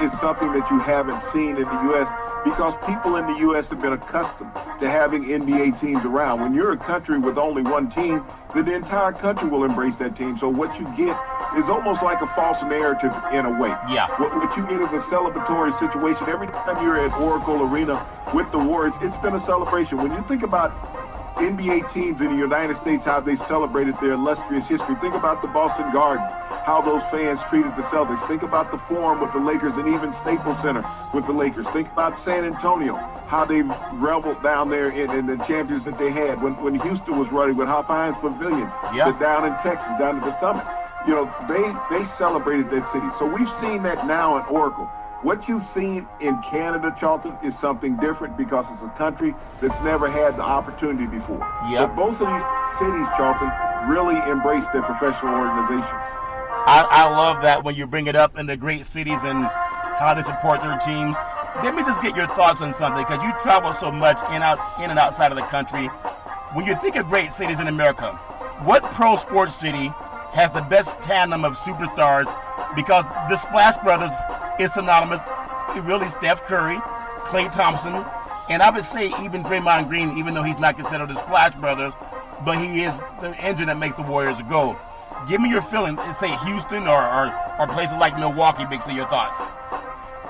is something that you haven't seen in the U.S. because people in the U.S. have been accustomed to having NBA teams around. When you're a country with only one team, then the entire country will embrace that team. So what you get is almost like a false narrative in a way. Yeah. What you get is a celebratory situation. Every time you're at Oracle Arena with the Warriors, it's been a celebration. When you think about NBA teams in the United States, how they celebrated their illustrious history. Think about the Boston Garden, how those fans treated the Celtics. Think about the Forum with the Lakers and even Staples Center with the Lakers. Think about San Antonio, how they reveled down there in the champions that they had. When Houston was running with Hop Hines Pavilion, down in Texas, down at the Summit. You know, they celebrated that city. So we've seen that now in Oracle. What you've seen in Canada, Charlton, is something different because it's a country that's never had the opportunity before. But both of these cities, Charlton, really embrace their professional organizations. I love that when you bring it up in the great cities and how they support their teams. Let me just get your thoughts on something, because you travel so much in and outside of the country. When you think of great cities in America, what pro sports city has the best tandem of superstars? Because the Splash Brothers is synonymous. Really, Steph Curry, Klay Thompson, and I would say even Draymond Green, even though he's not considered the Splash Brothers, but he is the engine that makes the Warriors go. Give me your feeling. Say Houston or places like Milwaukee, Big C, your thoughts.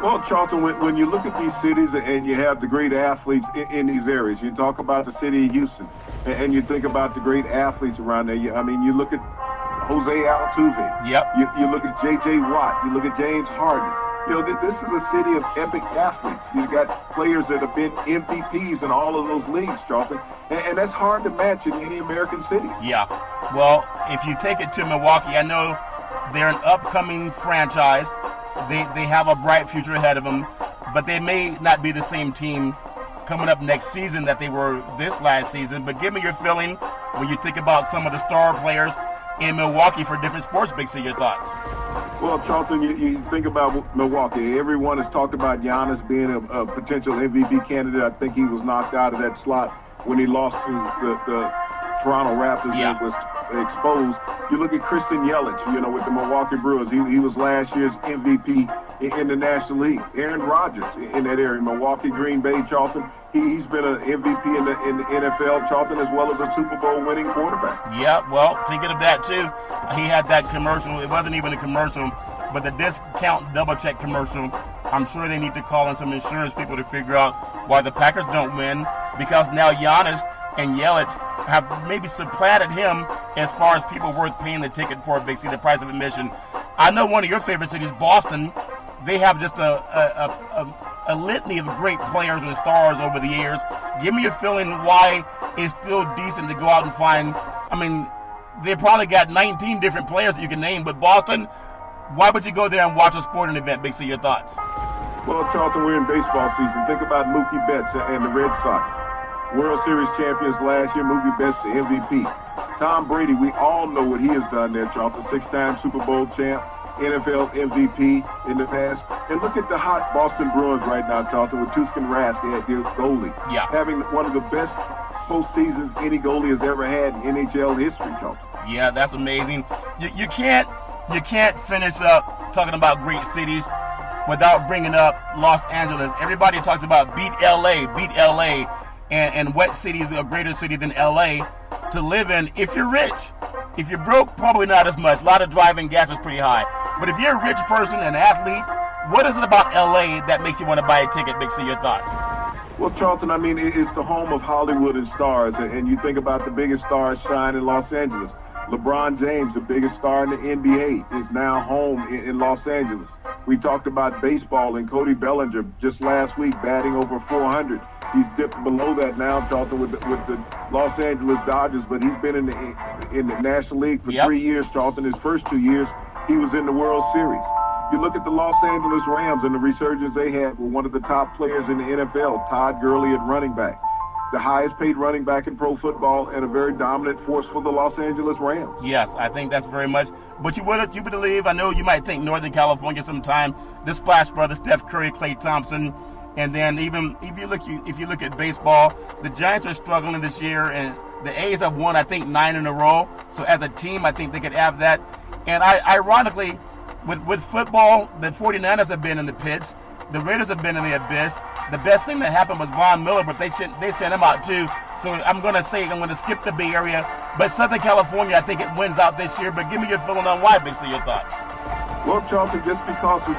Well, Charlton, when you look at these cities and you have the great athletes in these areas, you talk about the city of Houston, and you think about the great athletes around there. You look at Jose Altuve. Yep. You look at J.J. Watt. You look at James Harden. You know, this is a city of epic athletes. You've got players that have been MVPs in all of those leagues, Charlton, and that's hard to match in any American city. Yeah. Well, if you take it to Milwaukee, I know they're an upcoming franchise. They have a bright future ahead of them, but they may not be the same team coming up next season that they were this last season. But give me your feeling when you think about some of the star players in Milwaukee for different sports. Big C, your thoughts. Well, Charlton, you think about Milwaukee. Everyone has talked about Giannis being a potential MVP candidate. I think he was knocked out of that slot when he lost to the Toronto Raptors. That was exposed. You look at Christian Yelich, with the Milwaukee Brewers. He was last year's MVP in the National League. Aaron Rodgers in that area, Milwaukee, Green Bay, Charlton. He's been an MVP in the NFL, Charlton, as well as a Super Bowl winning quarterback. Yeah, well, thinking of that too, he had that commercial. It wasn't even a commercial, but the discount double check commercial. I'm sure they need to call in some insurance people to figure out why the Packers don't win, because now Giannis and Yelich have maybe supplanted him as far as people worth paying the ticket for, Big C, the price of admission. I know one of your favorite cities, Boston. They have just a litany of great players and stars over the years. Give me a feeling why it's still decent to go out and find. They probably got 19 different players that you can name, but Boston, why would you go there and watch a sporting event? Big C, your thoughts? Well, Charlton, we're in baseball season. Think about Mookie Betts and the Red Sox. World Series champions last year, Mookie Betts, the MVP. Tom Brady, we all know what he has done there, Charlton. 6-time Super Bowl champ, NFL MVP in the past. And look at the hot Boston Bruins right now, Charlton, with Tuscan Rask at the goalie. Yeah. Having one of the best postseasons any goalie has ever had in NHL history, Charlton. Yeah, that's amazing. You can't finish up talking about great cities without bringing up Los Angeles. Everybody talks about beat LA. And what city is a greater city than LA to live in if you're rich? If you're broke, probably not as much. A lot of driving gas is pretty high. But if you're a rich person, an athlete, what is it about LA that makes you want to buy a ticket? Big C, your thoughts? Well, Charlton, it's the home of Hollywood and stars. And you think about the biggest stars shine in Los Angeles. LeBron James, the biggest star in the NBA, is now home in Los Angeles. We talked about baseball and Cody Bellinger just last week batting over 400. He's dipped below that now, Charlton, with the Los Angeles Dodgers, but he's been in the National League for 3 years, Charlton. His first 2 years, he was in the World Series. You look at the Los Angeles Rams and the resurgence they had with one of the top players in the NFL, Todd Gurley at running back. The highest paid running back in pro football and a very dominant force for the Los Angeles Rams. Yes, I think that's very much. But you would believe, I know you might think Northern California sometime, the Splash Brothers, Steph Curry, Klay Thompson, and then even if you look at baseball, the Giants are struggling this year, and the A's have won, I think, 9 in a row. So as a team, I think they could have that. And ironically, with football, the 49ers have been in the pits. The Raiders have been in the abyss. The best thing that happened was Von Miller, but they sent him out too. So I'm going to skip the Bay Area. But Southern California, I think it wins out this year. But give me your feeling on why, Big C, your thoughts. Well, Charlton, just because of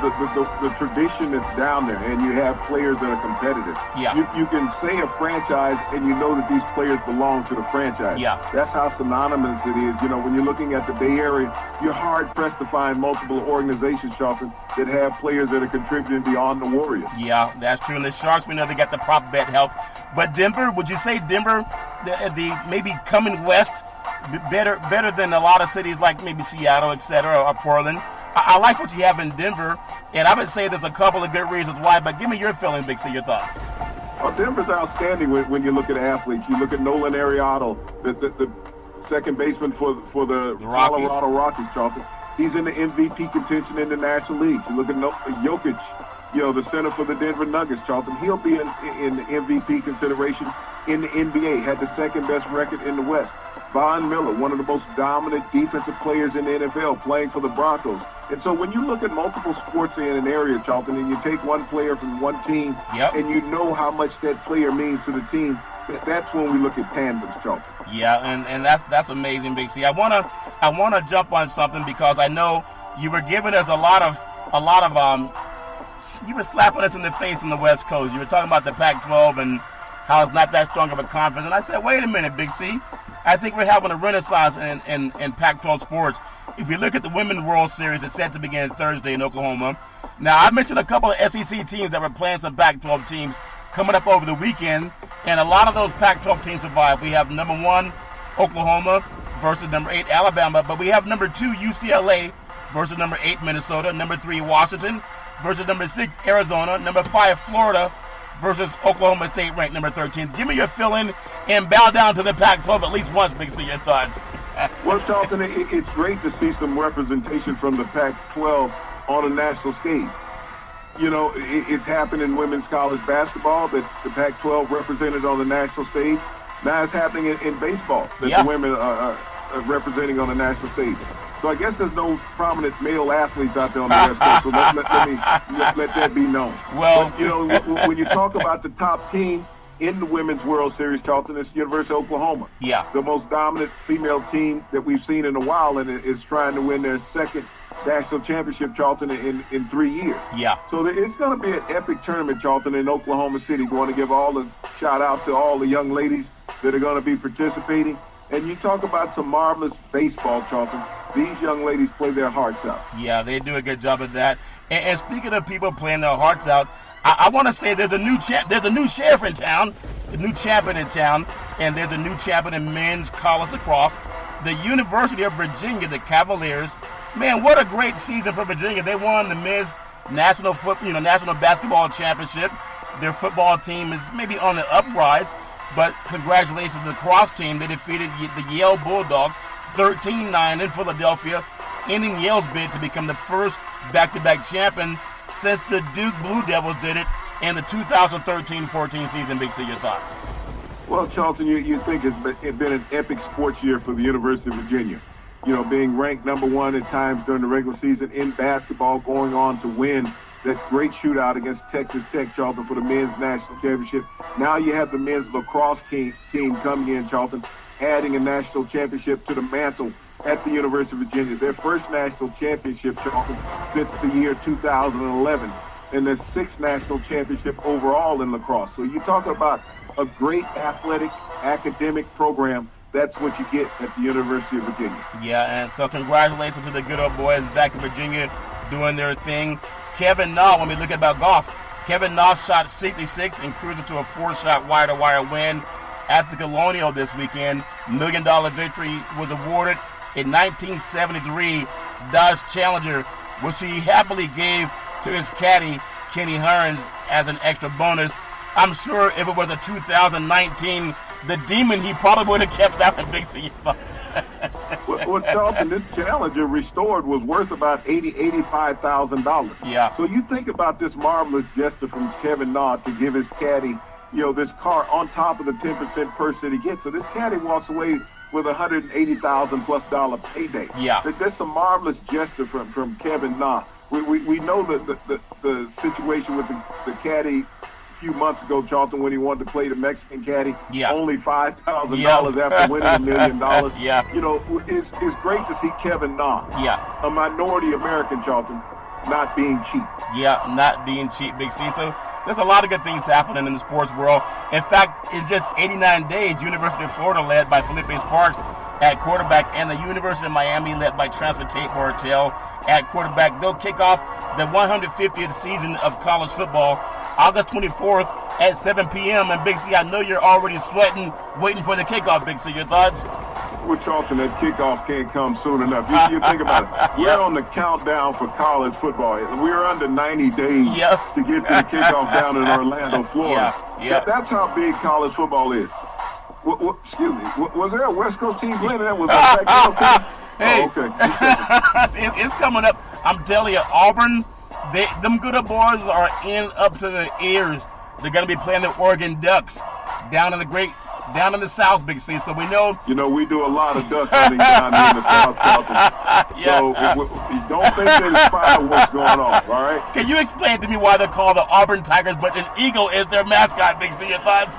the tradition that's down there, and you have players that are competitive. Yeah. You can say a franchise, and you know that these players belong to the franchise. Yeah. That's how synonymous it is. You know, when you're looking at the Bay Area, you're hard-pressed to find multiple organizations, Charlton, that have players that are contributing beyond the Warriors. Yeah, that's true. And the Sharks, we know they got the prop bet help. But Denver, would you say Denver, the maybe coming west, better than a lot of cities like maybe Seattle, et cetera, or Portland? I like what you have in Denver, and I would say there's a couple of good reasons why, but give me your feeling, Big C, your thoughts. Well, Denver's outstanding when you look at athletes. You look at Nolan Arenado, the second baseman for the Colorado Rockies, Charlton. He's in the MVP contention in the National League. You look at Jokic, the center for the Denver Nuggets, Charlton. He'll be in the MVP consideration in the NBA, had the second best record in the West. Von Miller, one of the most dominant defensive players in the NFL, playing for the Broncos. And so when you look at multiple sports in an area, Charlton, and you take one player from one team, and you know how much that player means to the team, that's when we look at tandems, Charlton. Yeah, and that's amazing, Big C. I wanna jump on something because I know you were giving us a lot of you were slapping us in the face on the West Coast. You were talking about the Pac-12 and how it's not that strong of a conference. And I said, wait a minute, Big C. I think we're having a renaissance in Pac-12 sports. If you look at the Women's World Series, it's set to begin Thursday in Oklahoma. Now, I mentioned a couple of SEC teams that were playing some Pac-12 teams coming up over the weekend, and a lot of those Pac-12 teams survived. We have number 1, Oklahoma versus number 8, Alabama, but we have number 2, UCLA versus number 8, Minnesota, number 3, Washington versus number 6, Arizona, number 5, Florida versus Oklahoma State ranked number 13. Give me your feeling and bow down to the Pac-12 at least once, Big C, your thoughts. Well, Charlton, it's great to see some representation from the Pac-12 on a national stage. It's happened in women's college basketball that the Pac-12 represented on the national stage. Now it's happening in baseball that the women are representing on the national stage. So I guess there's no prominent male athletes out there on the West Coast, so let that be known. Well, but, when you talk about the top team in the Women's World Series, Charlton, it's University of Oklahoma. Yeah. The most dominant female team that we've seen in a while, and is trying to win their second national championship, Charlton, in 3 years. Yeah. So it's going to be an epic tournament, Charlton, in Oklahoma City. Going to give all the shout out to all the young ladies that are going to be participating. And you talk about some marvelous baseball, Charlton. These young ladies play their hearts out. Yeah, they do a good job of that. And speaking of people playing their hearts out, I want to say there's a new sheriff in town, a new champion in town, and there's a new champion in men's college lacrosse. The University of Virginia, the Cavaliers. Man, what a great season for Virginia. They won the men's national basketball championship. Their football team is maybe on the uprise, but congratulations to the lacrosse team. They defeated the Yale Bulldogs 13-9 in Philadelphia, ending Yale's bid to become the first back-to-back champion since the Duke Blue Devils did it in the 2013-14 season. Big C, your thoughts? Well, Charlton, you think it's been an epic sports year for the University of Virginia. Being ranked number 1 at times during the regular season in basketball, going on to win that great shootout against Texas Tech, Charlton, for the men's national championship. Now you have the men's lacrosse team coming in, Charlton, adding a national championship to the mantle at the University of Virginia. Their first national championship, Charlton, since the year 2011, and their 6th national championship overall in lacrosse. So you talk about a great athletic, academic program. That's what you get at the University of Virginia. Yeah, and so congratulations to the good old boys back in Virginia doing their thing. Kevin Na, when we look about golf, Kevin Na shot 66 and cruises to a 4-shot wire-to-wire win at the Colonial this weekend. $1 million victory was awarded in 1973 Dodge Challenger, which he happily gave to his caddy, Kenny Hearns, as an extra bonus. I'm sure if it was a 2019 the Demon, he probably would have kept that one. Big C. Well, Charlton, this Challenger restored was worth about $85,000. Yeah. So you think about this marvelous gesture from Kevin Na to give his caddy this car on top of the 10% purse that he gets. So this caddy walks away with $180,000+ payday. Yeah. That's a marvelous gesture from Kevin Na. We know the situation with the caddy a few months ago, Charlton, when he wanted to play the Mexican caddy. Yeah. Only $5,000 after winning $1 million. Yeah. It's great to see Kevin Na, Yeah. a minority American, Charlton, not being cheap. Yeah, not being cheap, Big C. So there's a lot of good things happening in the sports world. In fact, in just 89 days, University of Florida, led by Felipe Sparks at quarterback, and the University of Miami, led by Transfer Tate Martell at quarterback, they'll kick off the 150th season of college football August 24th at 7 p.m. And Big C, I know you're already sweating, waiting for the kickoff, Big C. Your thoughts? Well, Charlton, that kickoff can't come soon enough. You think about it. We're on the countdown for college football. We're under 90 days to get to the kickoff down in Orlando, Florida. That's how big college football is. Excuse me. Was there a West Coast team playing that? Was that team? Hey, Oh, okay. it's coming up. I'm telling you, Auburn, them good old boys are in up to their ears. They're going to be playing the Oregon Ducks down in the South, Big C. So we know. We do a lot of duck hunting down here in the South, Charlton. So don't think that it's fine what's going on, all right? Can you explain to me why they're called the Auburn Tigers, but an eagle is their mascot, Big C? Your thoughts?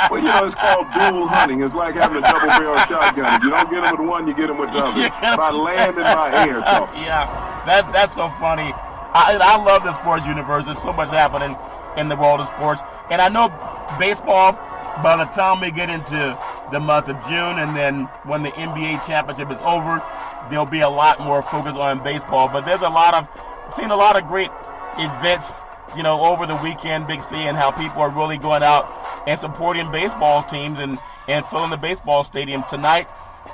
Well, it's called dual hunting. It's like having a double-barrel shotgun. If you don't get them with one, you get them with the other. By land and by air, Charlton. Yeah, that's so funny. I love the sports universe. There's so much happening in the world of sports. And I know baseball, by the time we get into the month of June, and then when the NBA championship is over, there'll be a lot more focus on baseball. But there's seen a lot of great events, over the weekend, Big C, and how people are really going out and supporting baseball teams and filling the baseball stadiums. Tonight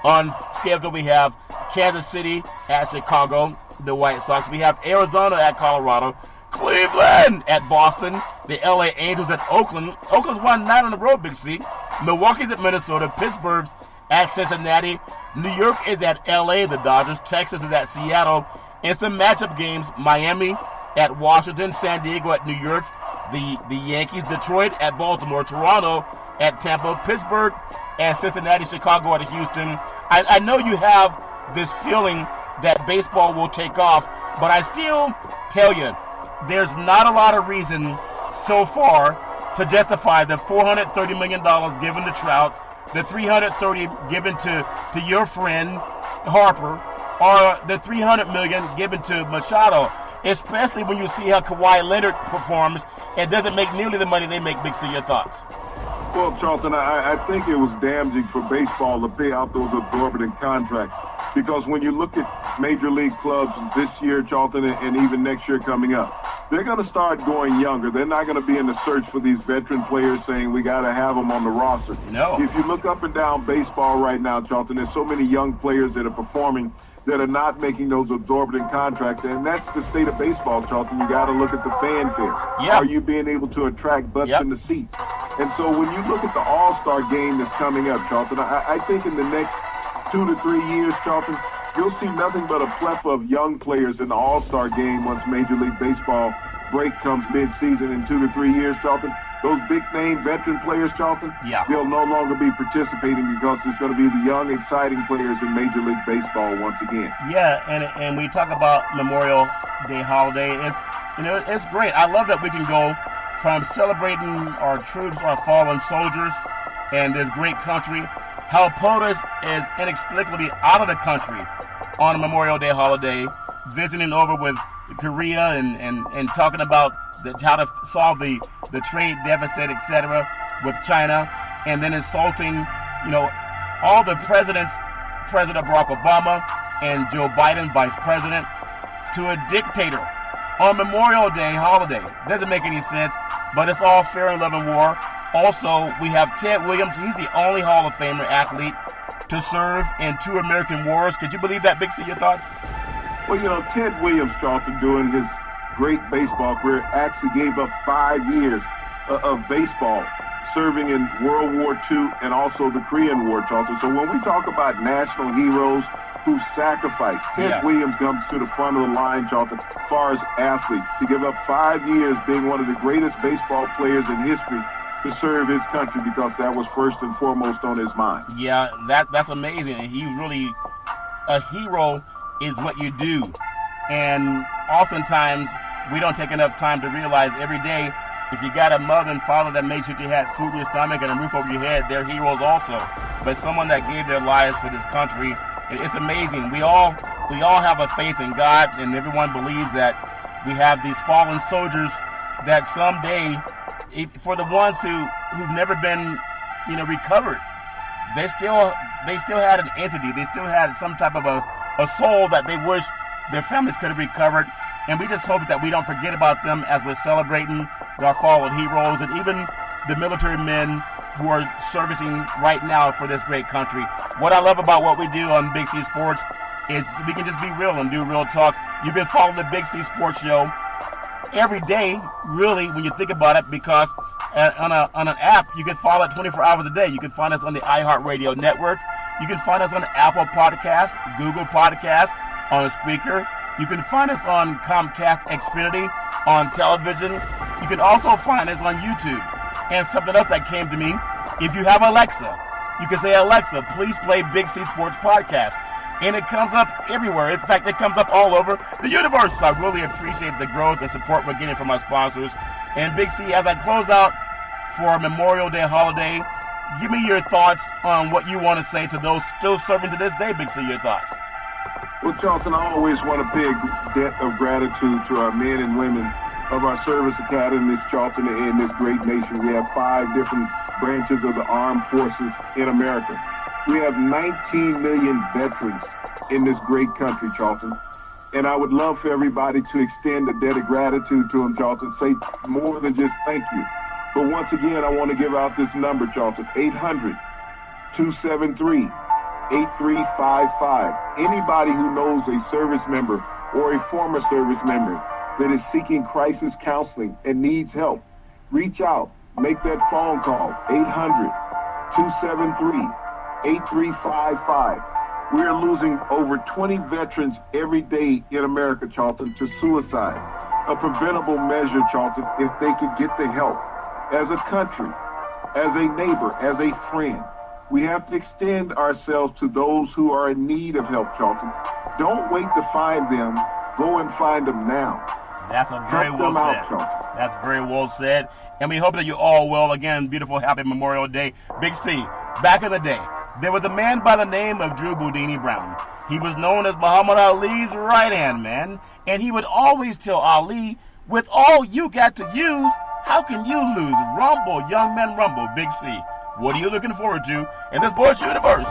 on schedule, we have Kansas City at Chicago, the White Sox. We have Arizona at Colorado, Cleveland at Boston, the LA Angels at Oakland. Oakland's won 9 on the road, Big C. Milwaukee's at Minnesota, Pittsburgh's at Cincinnati, New York is at LA, the Dodgers, Texas is at Seattle. In some matchup games, Miami at Washington, San Diego at New York, the Yankees, Detroit at Baltimore, Toronto at Tampa, Pittsburgh and Cincinnati, Chicago at Houston. I know you have this feeling that baseball will take off, but I still tell you, there's not a lot of reason so far to justify the $430 million given to Trout, the $330 given to your friend Harper, or the $300 million given to Machado, especially when you see how Kawhi Leonard performs. It doesn't make nearly the money they make. Big C, your thoughts? Well, Charlton, I think it was damaging for baseball to pay out those exorbitant contracts, because when you look at major league clubs this year, Charlton, and even next year coming up, they're going to start going younger. They're not going to be in the search for these veteran players saying we got to have them on the roster. No. If you look up and down baseball right now, Charlton, there's so many young players that are performing that are not making those exorbitant contracts, and that's the state of baseball, Charlton. You got to look at the fanfare. Yeah. Are you being able to attract butts in the seats? And so when you look at the All-Star game that's coming up, Charlton, I think in the next 2 to 3 years, Charlton, you'll see nothing but a plethora of young players in the All-Star game once Major League Baseball break comes mid-season in 2 to 3 years, Charlton. Those big-name veteran players, Charlton, they'll no longer be participating because it's going to be the young, exciting players in Major League Baseball once again. Yeah, and we talk about Memorial Day holiday. It's great. I love that we can go from celebrating our troops, our fallen soldiers, and this great country, how POTUS is inexplicably out of the country on a Memorial Day holiday, visiting over with Korea and talking about how to solve the trade deficit, etc., with China, and then insulting, all the presidents, President Barack Obama and Joe Biden, Vice President, to a dictator on Memorial Day holiday. Doesn't make any sense, but it's all fair in love and war. Also, we have Ted Williams. He's the only Hall of Famer athlete to serve in 2 American wars. Could you believe that, Big C? Your thoughts? Well, Ted Williams, Charlton, doing his great baseball career, actually gave up 5 years of baseball, serving in World War II and also the Korean War, Charlton. So when we talk about national heroes who sacrificed, Ted Williams comes to the front of the line, Charlton, as far as athletes, to give up 5 years being one of the greatest baseball players in history to serve his country because that was first and foremost on his mind. Yeah, that's amazing. And he really, a hero is what you do. And oftentimes, we don't take enough time to realize every day, if you got a mother and father that made sure you had food in your stomach and a roof over your head, they're heroes also. But someone that gave their lives for this country, it's amazing. We all have a faith in God, and everyone believes that we have these fallen soldiers that someday, for the ones who've never been, recovered, they still had an entity. They still had some type of a soul that they wish their families could have recovered. And we just hope that we don't forget about them as we're celebrating our fallen heroes and even the military men who are servicing right now for this great country. What I love about what we do on Big C Sports is we can just be real and do real talk. You can follow the Big C Sports Show every day, really, when you think about it, because on an app, you can follow it 24 hours a day. You can find us on the iHeartRadio network. You can find us on Apple Podcasts, Google Podcasts, on Spreaker. You can find us on Comcast Xfinity, on television. You can also find us on YouTube. And something else that came to me, if you have Alexa, you can say, Alexa, please play Big C Sports Podcast. And it comes up everywhere. In fact, it comes up all over the universe. So I really appreciate the growth and support we're getting from our sponsors. And Big C, as I close out for Memorial Day holiday, give me your thoughts on what you want to say to those still serving to this day. Big C, your thoughts. Well, Charlton, I always want to pay a debt of gratitude to our men and women of our service academies, Charlton, in this great nation. We have 5 different branches of the armed forces in America. We have 19 million veterans in this great country, Charlton. And I would love for everybody to extend a debt of gratitude to them, Charlton. Say more than just thank you. But once again, I want to give out this number, Charlton, 800-273-8355. Anybody who knows a service member or a former service member that is seeking crisis counseling and needs help, reach out, make that phone call, 800-273-8355. We are losing over 20 veterans every day in America, Charlton, to suicide. A preventable measure, Charlton, if they could get the help. As a country, as a neighbor, as a friend, we have to extend ourselves to those who are in need of help, Charlton. Don't wait to find them. Go and find them now. That's very well said. That's very well said. And we hope that you all will. Again, beautiful, happy Memorial Day. Big C, back in the day, there was a man by the name of Drew Boudini Brown. He was known as Muhammad Ali's right-hand man. And he would always tell Ali, with all you got to use, how can you lose? Rumble, young men, rumble. Big C, what are you looking forward to in this sports universe?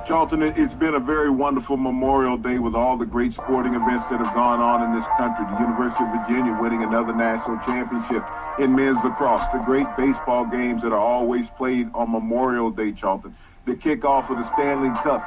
Charlton, it's been a very wonderful Memorial Day with all the great sporting events that have gone on in this country. The University of Virginia winning another national championship in men's lacrosse. The great baseball games that are always played on Memorial Day, Charlton. The kickoff of the Stanley Cup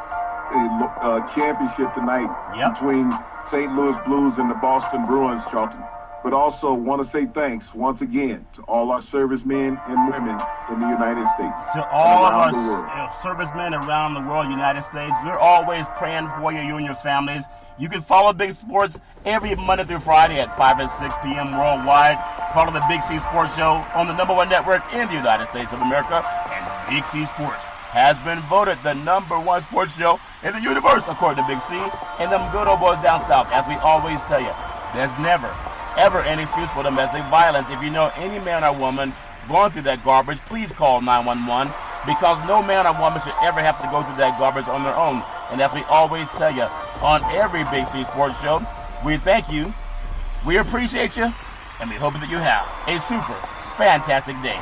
championship tonight between St. Louis Blues and the Boston Bruins, Charlton. But also want to say thanks once again to all our servicemen and women in the United States. To all of our servicemen around the world, United States, we're always praying for you and your families. You can follow Big Sports every Monday through Friday at 5 and 6 p.m. worldwide. Follow the Big C Sports Show on the #1 network in the United States of America. And Big C Sports has been voted the #1 sports show in the universe, according to Big C. And them good old boys down south, as we always tell you, there's never ever an excuse for domestic violence. If you know any man or woman going through that garbage, please call 911, because no man or woman should ever have to go through that garbage on their own. And as we always tell you on every Big C Sports Show, we thank you, we appreciate you, and we hope that you have a super fantastic day.